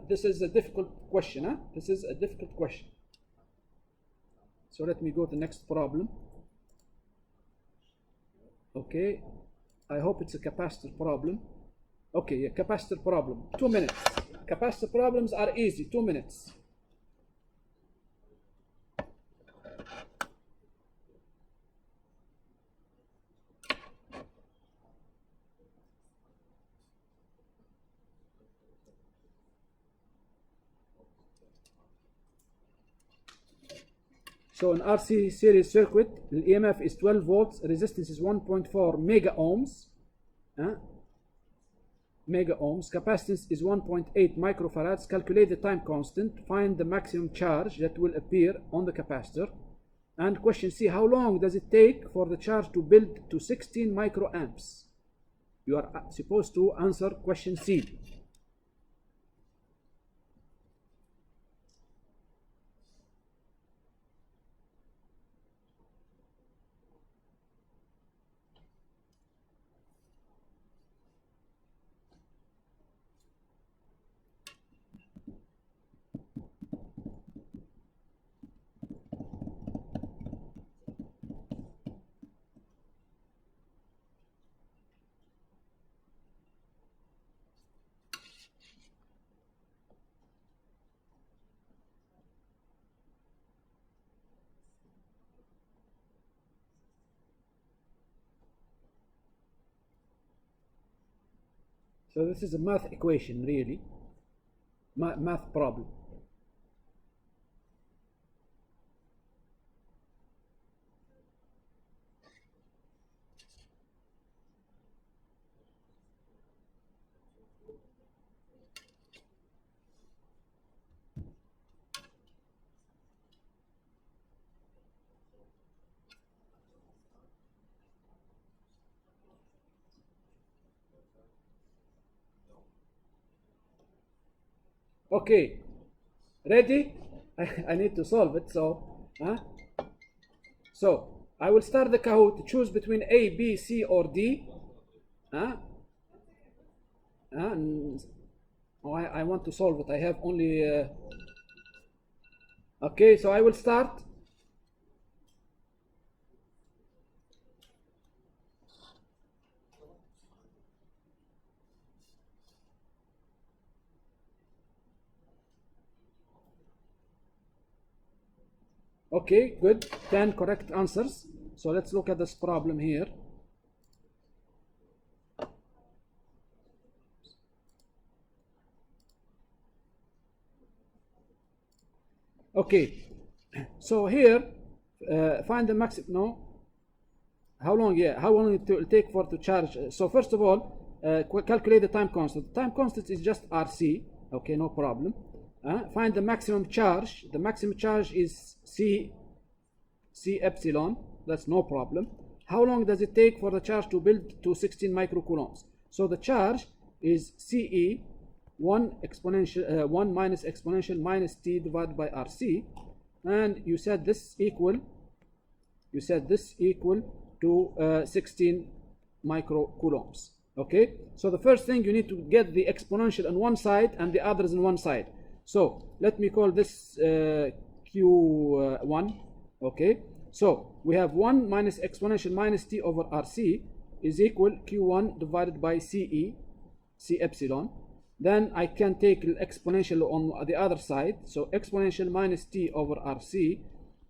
This is a difficult question. This is a difficult question. So let me go to the next problem. Okay, I hope it's a capacitor problem. Okay, a capacitor problem. 2 minutes. Capacitor problems are easy. 2 minutes. So in RC series circuit, the EMF is 12 volts, resistance is 1.4 mega ohms. Mega ohms, capacitance is 1.8 microfarads. Calculate the time constant, find the maximum charge that will appear on the capacitor. And question C, how long does it take for the charge to build to 16 microamps? You are supposed to answer question C. So this is a math equation, really. Math problem. Okay, ready? I need to solve it. So I will start the Kahoot. Choose between A, B, C, or D. I want to solve it. I have only. Okay, so I will start. Okay, good. 10 correct answers. So let's look at this problem here. Okay, so here, find the maximum. No, how long? Yeah, how long it will take for to charge? So first of all, calculate the time constant. The time constant is just RC. Okay, no problem. Find the maximum charge. The maximum charge is C epsilon. That's no problem. How long does it take for the charge to build to 16 microcoulombs? So the charge is CE 1 minus exponential minus t divided by RC, and you said this equal to 16 microcoulombs. Okay, so the first thing, you need to get the exponential on one side and the others on one side. So let me call this Q1. Okay, so we have 1 minus exponential minus t over RC is equal Q1 divided by C epsilon. Then I can take the exponential on the other side, so exponential minus t over RC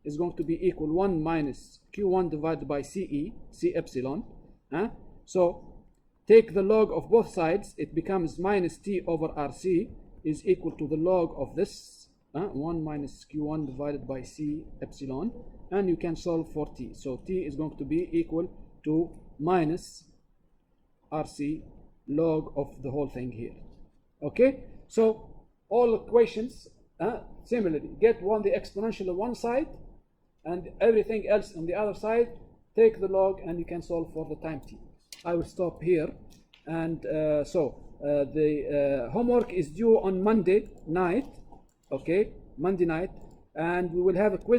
is going to be equal 1 minus Q1 divided by C epsilon. So take the log of both sides, it becomes minus t over RC is equal to the log of this, 1 minus Q1 divided by C epsilon, and you can solve for t. So t is going to be equal to minus RC log of the whole thing here. Okay, so all equations similarly, get the exponential on one side and everything else on the other side, take the log, and you can solve for the time t. I will stop here, and the homework is due on Monday night, okay, Monday night, and we will have a quiz